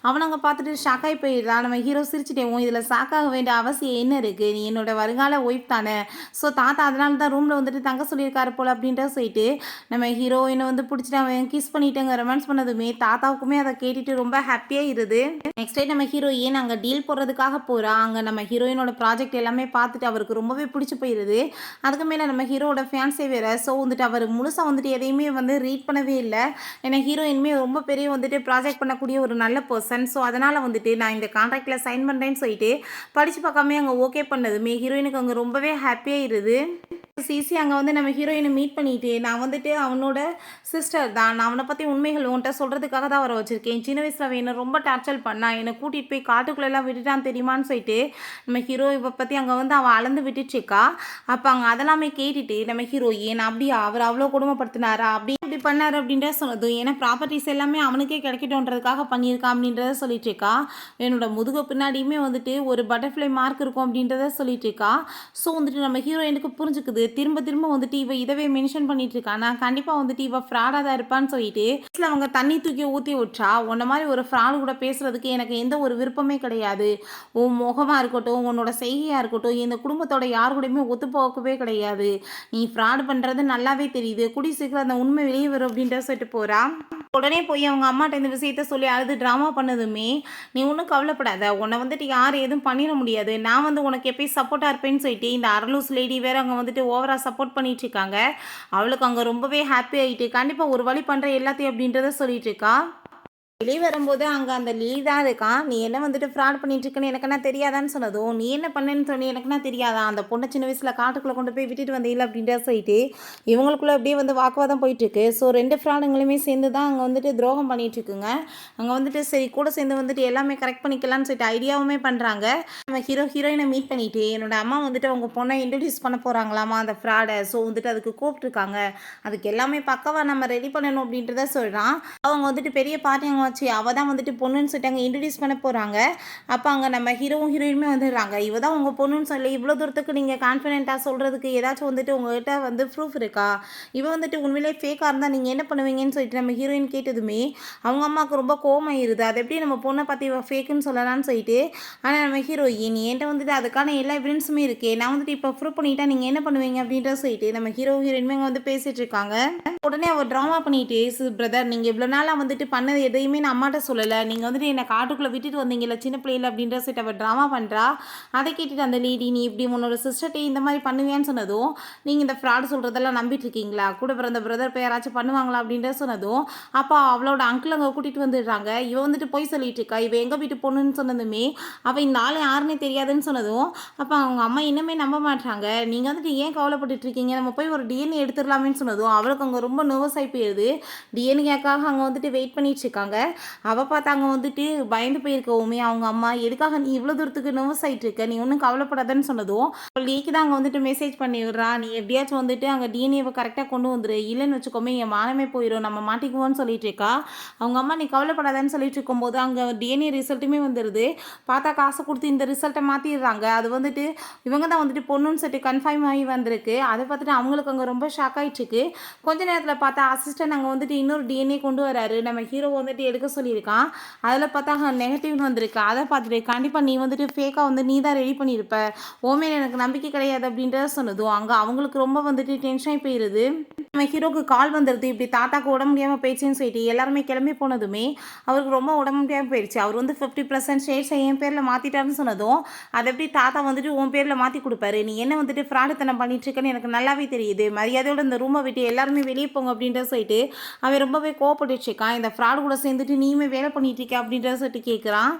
அவனை அங்கே பார்த்துட்டு ஷாக்காகி போயிடுறான். நம்ம ஹீரோ சிரிச்சுட்டேன், இதில் ஷாக்காக வேண்டிய அவசியம் என்ன இருக்குது, நீ என்னோட வருங்கால ஒய்ஃப் தானே, ஸோ தாத்தா அதனால தான் ரூமில் வந்துட்டு தங்க சொல்லியிருக்காரு போல் அப்படின்ற சொல்லிட்டு நம்ம ஹீரோயினை வந்து பிடிச்சிட்டு அவன் கிஸ் பண்ணிவிட்டு ரொமான்ஸ் பண்ணதுமே தாத்தாவுக்குமே அதை கேட்டுட்டு ரொம்ப ஹாப்பியாக இருது. நெக்ஸ்ட் டே நம்ம ஹீரோயின் அங்கே டீல் போடுறதுக்காக போகிறா. அங்கே நம்ம ஹீரோயினோட ப்ராஜெக்ட் எல்லாமே பார்த்துட்டு அவருக்கு ரொம்பவே பிடிச்சி போயிடுது. அதுக்கு மேலே நம்ம ஹீரோட ஃபேன்ஸே வேறு. ஸோ வந்துட்டு அவர் முழுசாக வந்துட்டு எதையுமே வந்து ரீட் பண்ணவே இல்லை. ஏன்னா ஹீரோயின்மே ரொம்ப பெரிய வந்துட்டு ப்ராஜெக்ட் பண்ணக்கூடிய ஒரு நல்ல பர்சன். ஸோ அதனால் வந்துட்டு நான் இந்த கான்ட்ராக்டில் சைன் பண்ணுறேன்னு சொல்லிட்டு படித்து பார்க்காம அங்கே ஓகே பண்ணதுமே ஹீரோயினுக்கு அங்கே ரொம்பவே ஹாப்பியாக இருது. சிசி அங்கே வந்து நம்ம ஹீரோயினை மீட் பண்ணிட்டு நான் வந்துட்டு அவனோட சிஸ்டர் தான், நான் அவனை பற்றி உண்மைகள் உன்ட்ட சொல்கிறதுக்காக தான் வர வச்சுருக்கேன், சின்ன வயசில் அவன் என்னை ரொம்ப டார்ச்சர் பண்ணா, என்னை கூட்டிகிட்டு போய் காட்டுக்குள்ளெல்லாம் விட்டுட்டான் தெரியுமான்னு சொல்லிட்டு நம்ம ஹீரோ இவ பற்றி அங்கே வந்து அவள் அளந்து விட்டுச்சுக்கா. அப்போ அங்கே அதெல்லாமே கேட்டுட்டு நம்ம ஹீரோயின் அப்படியா அவர் அவ்வளோ கொடுமைப்படுத்தினாரா அப்படி இப்படி பண்ணார் அப்படின்றத சொன்னதும் ஏன்னா ப்ராப்பர்ட்டிஸ் எல்லாமே அவனுக்கே கிடைக்கட்டும்ன்றதுக்காக பண்ணியிருக்கான் அப்படின்றத சொல்லிட்டு இருக்கா. என்னோட முதுகு பின்னாடியுமே வந்துட்டு ஒரு பட்டர்ஃப்ளை மார்க் இருக்கும் அப்படின்றத சொல்லிட்டு இருக்கா. ஸோ வந்துட்டு நம்ம ஹீரோயினுக்கு புரிஞ்சுக்குது திரும்ப திரும்ப வந்துட்டு இவ இதவே மென்ஷன் பண்ணிட்டு இருக்கா. நான் கண்டிப்பாக வந்துட்டு இவ ஃப்ராடாக தான் இருப்பான்னு சொல்லிட்டு அவங்க தண்ணி தூக்கி ஊற்றி விட்றா. உன்ன மாதிரி ஒரு ஃப்ராடு கூட பேசுறதுக்கு எனக்கு எந்த ஒரு விருப்பமே கிடையாது. உன் முகமாக இருக்கட்டும், உன்னோட செய்கையாக இருக்கட்டும், இந்த குடும்பத்தோட யார் கூடயுமே ஒத்து போகவே கிடையாது. நீ ஃப்ராடு பண்ணுறது நல்லாவே தெரியுது. கூடிய சீக்கிரம் அந்த உண்மை வெளியே வரும் அப்படின்ற சொல்லிட்டு போறா. உடனே போய் அவங்க அம்மாட்ட இந்த விஷயத்த சொல்லி அழுது ட்ராமா பண்ணதுமே, நீ ஒன்றும் கவலைப்படாத, உன்னை வந்துட்டு யார் எதுவும் பண்ணிட முடியாது, நான் வந்து உனக்கு எப்பயும் சப்போர்ட்டாக இருப்பேன்னு சொல்லிட்டு இந்த அரலூஸ் லேடி வேற அங்கே வந்துட்டு ஓவராக சப்போர்ட் பண்ணிட்டு இருக்காங்க. அவளுக்கு அங்கே ரொம்பவே ஹாப்பி ஆகிட்டு கண்டிப்பாக ஒரு வழி பண்ணுற எல்லாத்தையும் அப்படின்றத சொல்லிட்டு இருக்கா. வெளியே வரும்போது அங்கே அந்த லீ தான் இருக்கான். நீ என்ன வந்துட்டு ஃப்ராட் பண்ணிட்டு இருக்குன்னு எனக்கு என்ன தெரியாதான்னு சொன்னதும், நீ என்ன பண்ணேன்னு சொல்லி எனக்கு என்ன தெரியாதா, அந்த பொண்ணை சின்ன வயசில் காட்டுக்குள்ளே கொண்டு போய் விட்டுட்டு வந்தீங்களா அப்படின்ற சொல்லிட்டு இவங்களுக்குள்ளே அப்படியே வந்து வாக்குவாதம் போயிட்டுருக்கு. ஸோ 2 ஃப்ராடுங்களுமே சேர்ந்து தான் அங்கே வந்துட்டு துரோகம் பண்ணிட்டு இருக்குங்க. அங்கே வந்துட்டு சரி கூட சேர்ந்து வந்துட்டு எல்லாமே கரெக்ட் பண்ணிக்கலாம்னு சொல்லிட்டு ஐடியாவுமே பண்ணுறாங்க. நம்ம ஹீரோயினை மீட் பண்ணிட்டு என்னோட அம்மா வந்துட்டு அவங்க பொண்ணை இன்ட்ரடியூஸ் பண்ண போகிறாங்களாமா அந்த ஃப்ராடை. ஸோ வந்துட்டு அதுக்கு கூப்பிட்டுருக்காங்க. அதுக்கு எல்லாமே பக்கவாக நம்ம ரெடி பண்ணணும் அப்படின்றத சொல்கிறான். அவங்க வந்துட்டு பெரிய பார்ட்டி அங்கே வச்சு அவள் தான் வந்துட்டு பொண்ணுன்னு சொல்லிட்டு அங்கே இன்ட்ரடியூஸ் பண்ண போகிறாங்க. அப்போ அங்கே நம்ம ஹீரோயினுமே வந்துடுறாங்க. இவ தான் உங்கள் பொண்ணுன்னு சொல்லி இவ்வளோ தூரத்துக்கு நீங்கள் கான்ஃபிடென்ட்டாக சொல்கிறதுக்கு ஏதாச்சும் வந்துட்டு உங்கள்கிட்ட வந்து ப்ரூஃப் இருக்கா? இவ வந்துட்டு உண்மையிலே ஃபேக்காக இருந்தால் நீங்கள் என்ன பண்ணுவீங்கன்னு சொல்லிட்டு நம்ம ஹீரோயின் கேட்டதுமே அவங்க அம்மாவுக்கு ரொம்ப கோவமாயிருது. அது எப்படி நம்ம பொண்ணை பார்த்து இவ ஃபேக்குன்னு சொல்லலான்னு சொல்லிட்டு. ஆனால் நம்ம ஹீரோயின் என்கிட்ட வந்துட்டு அதுக்கான எல்லா எவிடன்ஸுமே இருக்கே, நான் வந்துட்டு இப்போ ப்ரூவ் பண்ணிட்டா நீங்கள் என்ன பண்ணுவீங்க அப்படின்ற சொல்லிட்டு நம்ம ஹீரோயினுமே வந்து பேசிகிட்டு இருக்காங்க. உடனே அவள் ட்ராமா பண்ணிட்டு, பிரதர் நீங்கள் இவ்வளோ நாளாக வந்துட்டு பண்ணது எதையுமே நான் அம்மாட்ட சொல்லலை, நீங்கள் வந்துட்டு என்னை காட்டுக்குள்ளே விட்டுட்டு வந்தீங்கல்ல சின்ன பிள்ளையில் அப்படின்ற சொல்லிட்டு அவள் ட்ராமா பண்ணுறா. அதை கேட்டுட்டு அந்த லேடி நீ இப்படி உன்னோட சிஸ்டர்ட்டே இந்த மாதிரி பண்ணுவியான்னு சொன்னதும், நீங்கள் இந்த ஃப்ராட் சொல்கிறதெல்லாம் நம்பிட்டு இருக்கீங்களா, கூட பிறந்த பிரதர் போய் யாராச்சும் பண்ணுவாங்களா அப்படின்ற சொன்னதும், அப்போ அவளோட அங்கிள் அங்கே கூட்டிகிட்டு வந்துடுறாங்க. இவ வந்துட்டு போய் சொல்லிட்டு இருக்கா, இவ எங்கள் வீட்டு பொண்ணுன்னு சொன்னதுமே அவள் இந்த ஆள் யாருன்னே தெரியாதுன்னு சொன்னதும், அப்போ அவங்க அம்மா இன்னுமே நம்ப மாட்டாங்க. நீங்கள் வந்துட்டு ஏன் கவலைப்பட்டு இருக்கீங்க, நம்ம போய் ஒரு டிஎன்ஏ எடுத்துடலாமேன்னு சொன்னதும் அவளுக்கு அங்கே ரொம்ப நர்வஸ் ஆகி போயிடுது. டிஎன்ஏக்காக அங்கே வந்துட்டு வெயிட் பண்ணிட்டு இருக்காங்க. அவள் பார்த்து அங்கே வந்துட்டு பயந்து போயிருக்கவுமே அவங்க அம்மா எதுக்காக நீ இவ்வளோ தூரத்துக்கு நர்வஸ் ஆகிட்டு இருக்க, நீ ஒன்றும் கவலைப்படாதன்னு சொன்னதும் லீக்கு தான் அங்கே வந்துட்டு மெசேஜ் பண்ணி விடுறா, நீ எப்படியாச்சும் வந்துட்டு அங்கே டிஎன்ஏவை கரெக்டாக கொண்டு வந்துரு, இல்லைன்னு வச்சுக்கோமே என் மானமே போயிடும், நம்ம மாட்டிக்குவோன்னு சொல்லிட்டு இருக்கா. அவங்க அம்மா நீ கவலைப்படாதான்னு சொல்லிட்டு இருக்கும்போது அங்கே டிஎன்ஏ ரிசல்ட்டுமே வந்துடுது. பார்த்தா காசு கொடுத்து இந்த ரிசல்ட்டை மாற்றிடுறாங்க. அது வந்துட்டு இவங்க தான் வந்துட்டு பொண்ணுன்னு சொல்லிட்டு கன்ஃபார்ம் ஆகி வந்திருக்கு. அதை பார்த்துட்டு அவங்களுக்கு அங்கே ரொம்ப ஷாக் ஆகிட்டுருக்கு. கொஞ்ச நேரத்தில் பார்த்தா அசிஸ்டன்ட் அங்கே வந்துட்டு இன்னொரு டிஎன்ஏ கொண்டு வராரு. நம்ம ஹீரோ வந்துட்டு எடுக்க சொல்லியிருக்கான். அதில் பார்த்தா நெகட்டிவ்னு வந்திருக்கு. அதை பார்த்துட்டு கண்டிப்பாக நீ வந்துட்டு ஃபேக்காக வந்து நீ தான் ரெடி பண்ணியிருப்ப, ஓமேல எனக்கு நம்பிக்கை கிடையாது அப்படின்றத சொன்னதும் அங்கே அவங்களுக்கு ரொம்ப வந்துட்டு டென்ஷன் போயிடுது. நம்ம ஹீரோக்கு கால் வந்துடுது, இப்படி தாத்தாக்கு உடம்பு முடியாமல் போயிடுச்சுன்னு சொல்லிட்டு எல்லாருமே கிளம்பி போனதுமே அவருக்கு ரொம்ப உடம்பு முடியாமல் போயிடுச்சு. அவர் வந்து 50% ஷேர்ஸை என் பேரில் மாற்றிட்டாருன்னு சொன்னதும், அதை எப்படி தாத்தா வந்துட்டு உன் பேரில் மாற்றி கொடுப்பாரு, நீ என்ன வந்துட்டு ஃப்ராடுத்தனம் பண்ணிட்டு இருக்கன்னு எனக்கு நல்லாவே தெரியுது, மரியாதையோட இந்த ரூமை விட்டு எல்லாருமே வெளியே போங்க அப்படின்றத சொல்லிட்டு அவன் ரொம்பவே கோவப்பட்டுட்டு இருக்கான். இந்த ஃப்ராடு கூட சேர்ந்துட்டு நீயுமே வேலை பண்ணிட்டு இருக்க அப்படின்றத சொல்லிட்டு கேட்குறான்.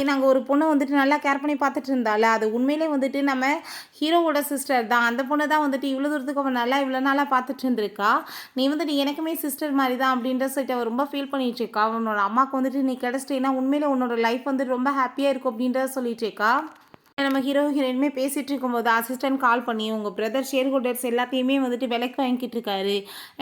நாங்கள் ஒரு பொண்ணை வந்துட்டு நல்லா கேர் பண்ணி பார்த்துட்டு இருந்தால, அது உண்மையிலே வந்துட்டு நம்ம ஹீரோவோட சிஸ்டர் தான். அந்த பொண்ணை தான் வந்துட்டு இவ்வளோ தூரத்துக்கு அவன் நல்லா இவ்வளோ நாளாக பார்த்துட்டு இருந்திருக்கா. நீ வந்துட்டு எனக்குமே சிஸ்டர் மாதிரி தான் அப்படின்ற சொல்லிட்டு அவள் ரொம்ப ஃபீல் பண்ணிட்டு இருக்கா. உன்னோட அம்மாவுக்கு வந்துட்டு நீ கிடச்சிட்டேன்னா உண்மையிலே உன்னோட லைஃப் வந்துட்டு ரொம்ப ஹாப்பியாக இருக்கும் அப்படின்றத சொல்லிட்டு இருக்கா. நம்ம ஹீரோயினுமே பேசிகிட்டு இருக்கும்போது அசிஸ்டன்ட் கால் பண்ணி உங்கள் பிரதர் ஷேர் ஹோல்டர்ஸ் எல்லாத்தையுமே வந்துட்டு விலைக்கு வாங்கிட்டு இருக்காரு,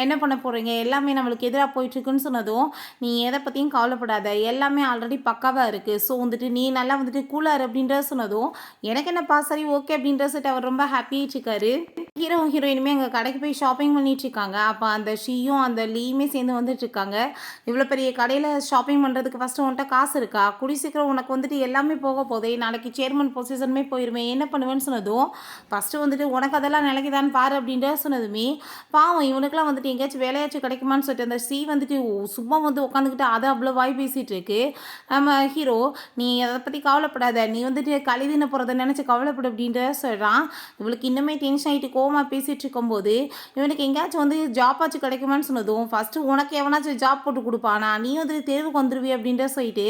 என்ன பண்ண போகிறீங்க, எல்லாமே நம்மளுக்கு எதிராக போயிட்டுருக்குன்னு சொன்னதும், நீ எதை பற்றியும் கவலைப்படாத, எல்லாமே ஆல்ரெடி பக்காவாக இருக்குது, ஸோ வந்துட்டு நீ நல்லா வந்துட்டு கூலார் அப்படின்றத சொன்னதும், எனக்கு என்னப்பா சரி ஓகே அப்படின்ற சொல்லிட்டு அவர் ரொம்ப ஹாப்பியாகிட்டு இருக்காரு. ஹீரோயினுமே அங்கே கடைக்கு போய் ஷாப்பிங் பண்ணிட்டு இருக்காங்க. அப்போ அந்த ஷீயும் அந்த லீயுமே சேர்ந்து வந்துட்டு இருக்காங்க. இவ்வளோ பெரிய கடையில் ஷாப்பிங் பண்ணுறதுக்கு ஃபஸ்ட்டு உன்கிட்ட காசு இருக்கா, குடி சீக்கிரம் உனக்கு வந்துட்டு எல்லாமே போக போதே, நாளைக்கு சேர்மன் பொசிஷனுமே போயிருவேன், என்ன பண்ணுவேன்னு சொன்னதும், ஃபஸ்ட்டு வந்துட்டு உனக்கு அதெல்லாம் நிலைக்குதான்னு பாரு அப்படின்ற சொன்னதுமே பாவம் இவனுக்குலாம் வந்துட்டு எங்கேயாச்சும் வேலையாச்சும் கிடைக்குமான்னு சொல்லிட்டு அந்த ஷீ வந்துட்டு சும்மா வந்து உட்காந்துக்கிட்டு அதை அவ்வளோ வாய் பேசிகிட்டு இருக்கு. நம்ம ஹீரோ நீ அதை பற்றி கவலைப்படாத, நீ வந்துட்டு கழுதின போகிறத நினச்சி கவலைப்படு அப்படின்ற சொல்கிறான். இவளுக்கு இன்னுமே டென்ஷன் ஆகிட்டு கோவமாக பேசிகிட்டு இருக்கும்போது இவனுக்கு எங்கேயாச்சும் வந்து ஜாப் ஆச்சு கிடைக்குமான்னு சொன்னதும், ஃபஸ்ட்டு உனக்கு எவனாச்சும் ஜாப் போட்டு கொடுப்பானா, நீ வந்து தேர்வுக்கு வந்துடுவி அப்படின்ற சொல்லிட்டு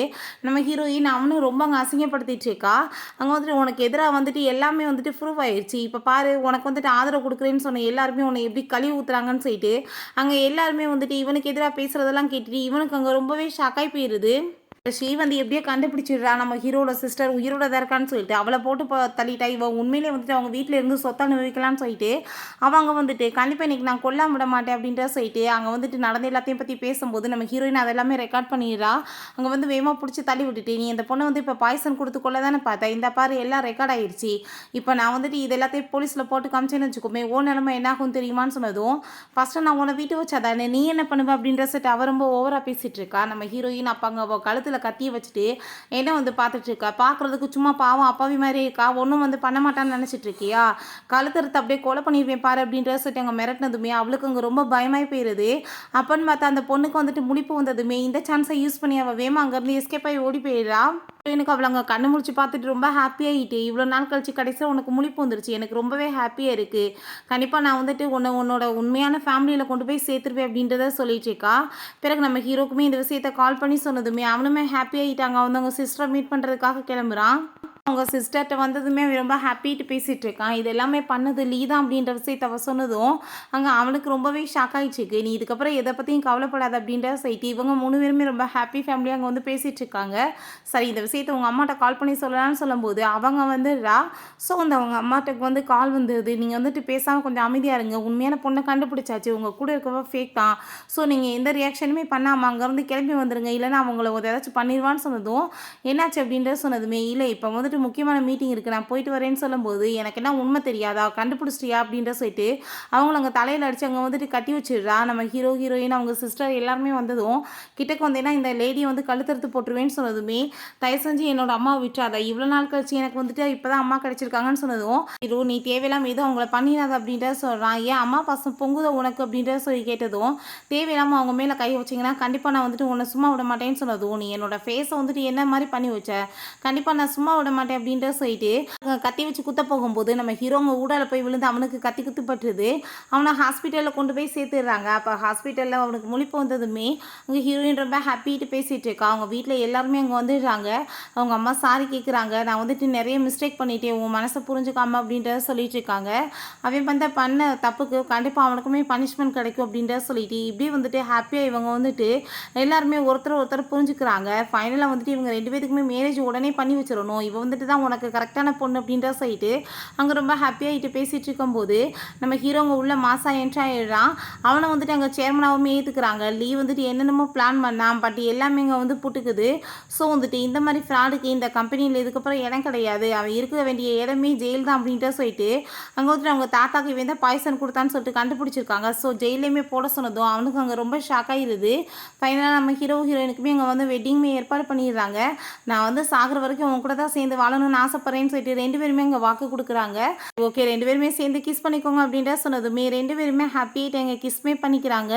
நம்ம ஹீரோயின் அவனும் ரொம்ப அங்கே அசிங்கப்படுத்திட்டு இருக்கா. அங்கே வந்துட்டு உனக்கு எதிராக வந்துட்டு எல்லாமே வந்துட்டு ப்ரூவ் ஆயிடுச்சு, இப்போ பாரு உனக்கு வந்துட்டு ஆதரவு கொடுக்குறேன்னு சொன்ன எல்லாருமே உன்னை எப்படி கழுவி ஊற்றுறாங்கன்னு சொல்லிட்டு அங்கே எல்லாருமே வந்துட்டு இவனுக்கு எதிராக பேசுகிறதெல்லாம் கேட்டுட்டு இவனுக்கு அங்கே ரொம்பவே ஷாக்காகி போயிடுது. ஸ்ரீ வந்து எப்படியோ கண்டுபிடிச்சிடுறா நம்ம ஹீரோட சிஸ்டர் உயிரோட தான் இருக்கான்னு சொல்லிட்டு அவளை போட்டு தள்ளிட்டா. இவன் உண்மையிலே வந்துட்டு அவங்க வீட்டில் இருந்து சொத்தை அனுபவிக்கலாம்னு சொல்லிட்டு அவங்க வந்துட்டு கண்டிப்பாக இன்றைக்கி நான் கொல்லாம விட மாட்டேன் அப்படின்ற சொல்லிட்டு அங்கே வந்துட்டு நடந்த எல்லாத்தையும் பற்றி பேசும்போது நம்ம ஹீரோயின் அதெல்லாமே ரெக்கார்ட் பண்ணிடுறா. அங்கே வந்து வேகமாக பிடிச்சி தள்ளி விட்டுட்டு நீ இந்த பொண்ணை வந்து இப்போ பாய்சன் கொடுத்து கொள்ள தானே பார்த்தேன், இந்த பாரு எல்லாம் ரெக்கார்ட் ஆயிடுச்சு, இப்போ நான் வந்துட்டு இது எல்லாத்தையும் போலீஸில் போட்டு காமிச்சேன்னு வச்சுக்கோமே ஓ நிலமை என்ன ஆகும் தெரியுமான்னு சொன்னதும் ஃபஸ்ட்டு நான் உன்னை வீட்டு வச்சாதானே நீ என்ன பண்ணுவ அப்படின்ற செட் அவ ரொம்ப ஓவராக பேசிகிட்டு இருக்கா. நம்ம ஹீரோயின் அப்போ அங்கே கழுத்தில் கத்தியை வச்சுட்டு என்ன வந்து பார்த்துட்டு இருக்கா. பார்க்குறதுக்கு சும்மா பாவம் அப்பாவி மாதிரி இருக்கா, ஒன்றும் வந்து பண்ண மாட்டான்னு நினச்சிட்டு இருக்கியா, கழுத்துறத அப்படியே கொலை பண்ணிடுவேன் பாரு அப்படின்ற சொல்லிட்டு அங்கே மிரட்டினதுமே அவளுக்கு அங்கே ரொம்ப பயமாகி போயிடுது. அப்பன்னு பார்த்தா அந்த பொண்ணுக்கு வந்துட்டு முழிப்பு வந்ததுமே இந்த சான்ஸை யூஸ் பண்ணி அவள் வேமா அங்கேருந்து எஸ்கேப் ஆகி ஓடி போயிடுறா. எனக்கு அவளை அங்கே கண்ணு முடிச்சு பார்த்துட்டு ரொம்ப ஹாப்பியாகிட்டு இவ்வளோ நாள் கழிச்சு கடைசியில் உனக்கு முழிப்பு வந்துருச்சு, எனக்கு ரொம்பவே ஹாப்பியாக இருக்குது, கண்டிப்பாக நான் வந்துட்டு உன்னோட உண்மையான ஃபேமிலியில் கொண்டு போய் சேர்த்துருவேன் அப்படின்றத சொல்லிட்டு இருக்கா. பிறகு நம்ம ஹீரோக்குமே இந்த விஷயத்தை கால் பண்ணி சொன்னதுமே அவனுமே ஹாப்பியாகிட்டாங்க. அவங்க சிஸ்டரை மீட் பண்ணுறதுக்காக கிளம்புறான். அவங்க சிஸ்டர்கிட்ட வந்ததுமே ரொம்ப ஹாப்பிட்டு பேசிகிட்டு இருக்கான். இது எல்லாமே பண்ணது லீ தான் அப்படின்ற விஷயத்த அவ சொன்னதும் அங்கே அவனுக்கு ரொம்பவே ஷாக் ஆகிடுச்சு. நீ இதுக்கப்புறம் எதை பற்றியும் கவலைப்படாது அப்படின்ற செய்தி இவங்க 3 பேருமே ரொம்ப ஹாப்பி ஃபேமிலியாக அங்கே வந்து பேசிகிட்டு இருக்காங்க. சரி இந்த விஷயத்தை உங்கள் அம்மாட்ட கால் பண்ணி சொல்லலாம்னு சொல்லும்போது அவங்க வந்துடுறா. ஸோ அவங்க அம்மாட்டுக்கு வந்து கால் வந்தது, நீங்கள் வந்துட்டு பேசாமல் கொஞ்சம் அமைதியாக இருங்க, உண்மையான பொண்ணை கண்டுபிடிச்சாச்சு, உங்கள் கூட இருக்கவ ஃபேக் தான், ஸோ நீங்கள் எந்த ரியாக்ஷனுமே பண்ணாமல் அங்கேருந்து கிளம்பி வந்துடுங்க, இல்லைன்னா அவங்கள ஏதாச்சும் பண்ணிடுவான்னு சொன்னதும் என்னாச்சு அப்படின்றத சொன்னதுமே இல்லை இப்போ வந்துட்டு முக்கியமான மீட்டிங் இருக்குது நான் போயிட்டு வரேன்னு சொல்லும்போது எனக்கு என்ன உண்மை தெரியாதா கண்டுபிடிச்சிட்டியா அப்படின்ற சொல்லிட்டு அவங்கள அங்கே தலையில் அடித்து அங்கே வந்துட்டு கட்டி வச்சிடுறா. நம்ம ஹீரோயின் அவங்க சிஸ்டர் எல்லாருமே வந்ததும் கிட்டக்கு வந்தேன்னா இந்த லேடியை வந்து கழுத்தறுத்து போட்டுருவேன்னு சொன்னதுமே தயவு செஞ்சு என்னோட அம்மா விட்டுறாத, இவ்வளோ நாள் கழிச்சு எனக்கு வந்துட்டு இப்போ தான் அம்மா கிடைச்சிருக்காங்கன்னு சொன்னதும் ஹீரோ நீ தேவையில்லாமல் எதுவும் அவங்கள பண்ணிடாத அப்படின்ற சொல்கிறான். ஏன் அம்மா பாசம் பொங்குத உனக்கு அப்படின்ற சொல்லி கேட்டதும் தேவையில்லாமல் அவங்க மேலே கை வச்சிங்கன்னா கண்டிப்பாக நான் வந்துட்டு உன்னை சும்மா விட மாட்டேன்னு சொன்னதும் நீ என்னோட ஃபேஸை வந்துட்டு என்ன மாதிரி பண்ணி வச்ச, கண்டிப்பாக நான் சும்மா விட மாட்டேன் அப்படின்ற சொல்லிட்டு கத்தி வச்சு குத்த போகும்போது நம்ம ஹீரோங்க ஊடால போய் விழுந்து அவனுக்கு கத்தி குத்துப்பட்டுருது. அவனை ஹாஸ்பிட்டலில் கொண்டு போய் சேர்த்துடுறாங்க. அப்போ ஹாஸ்பிட்டலில் அவனுக்கு முழிப்பு வந்ததுமே அங்கே ஹீரோயின் ரொம்ப ஹாப்பிட்டு பேசிகிட்டு இருக்கா. அவங்க வீட்டில் எல்லாருமே அங்கே வந்துடுறாங்க. அவங்க அம்மா சாரி கேட்குறாங்க, நான் வந்துட்டு நிறைய மிஸ்டேக் பண்ணிட்டேன் உன் மனசை புரிஞ்சுக்காம அப்படின்றத சொல்லிட்டு இருக்காங்க. அவன் பண்ண தப்புக்கு கண்டிப்பாக அவனுக்குமே பனிஷ்மெண்ட் கிடைக்கும் அப்படின்றத சொல்லிட்டு இப்படி வந்துட்டு ஹாப்பியாக இவங்க வந்துட்டு எல்லாருமே ஒருத்தர் புரிஞ்சுக்கிறாங்க. ஃபைனலாக வந்துட்டு இவங்க 2 பேத்துக்குமே மேரேஜ் உடனே பண்ணி வச்சிடணும், இவன் வந்துட்டு தான் உனக்கு கரெக்டான பொண்ணு அப்படின்ற சொல்லிட்டு அங்கே ரொம்ப ஹாப்பியாகிட்டு பேசிகிட்டு இருக்கும்போது நம்ம ஹீரோங்க உள்ள மாசா என்ட்ரி ஆகிடுறான். அவனை வந்துட்டு அங்கே சேர்மனாகவும் ஏற்றுக்கிறாங்க. லீ வந்துட்டு என்னென்னமோ பிளான் பண்ணான், பட் எல்லாமே இங்கே வந்து புட்டுக்குது. ஸோ வந்துட்டு இந்த மாதிரி ஃப்ராடுக்கு இந்த கம்பெனியில் இதுக்கப்புறம் இடம் கிடையாது, அவன் இருக்க வேண்டிய இடமே ஜெயில் தான் அப்படின்ட்டு சொல்லிட்டு அங்கே வந்துட்டு அவங்க தாத்தாக்கு இவன் தான் பாய்சன் கொடுத்தான்னு சொல்லிட்டு கண்டுபிடிச்சிருக்காங்க. ஸோ ஜெயிலையுமே போட சொன்னதும் அவனுக்கு அங்கே ரொம்ப ஷாக் ஆகிடுது. ஃபைனலாக நம்ம ஹீரோயினுக்குமே அங்கே வந்து வெட்டிங்குமே ஏற்பாடு பண்ணிடுறாங்க. நான் வந்து சாகிற வரைக்கும் அவங்க கூட தான் சேர்ந்து வாழணும்னு ஆசைப்படுறேன்னு சொல்லிட்டு 2 பேருமே அங்கே வாக்கு கொடுக்குறாங்க. ஓகே 2 பேருமே சேர்ந்து கிஸ் பண்ணிக்கோங்க அப்படின்ற சொன்னதுமே 2 பேருமே ஹாப்பியாகிட்டு எங்கள் கிஸ்மே பண்ணிக்கிறாங்க.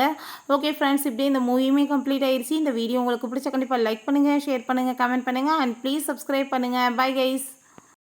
ஓகே ஃப்ரெண்ட்ஸ், இப்படியே இந்த மூவியுமே கம்ப்ளீட் ஆயிடுச்சு. இந்த வீடியோ உங்களுக்கு பிடிச்ச கண்டிப்பாக லைக் பண்ணுங்கள், ஷேர் பண்ணுங்கள், கமெண்ட் பண்ணுங்கள் அண்ட் ப்ளீஸ் சப்ஸ்கிரைப் பண்ணுங்கள். Bye guys.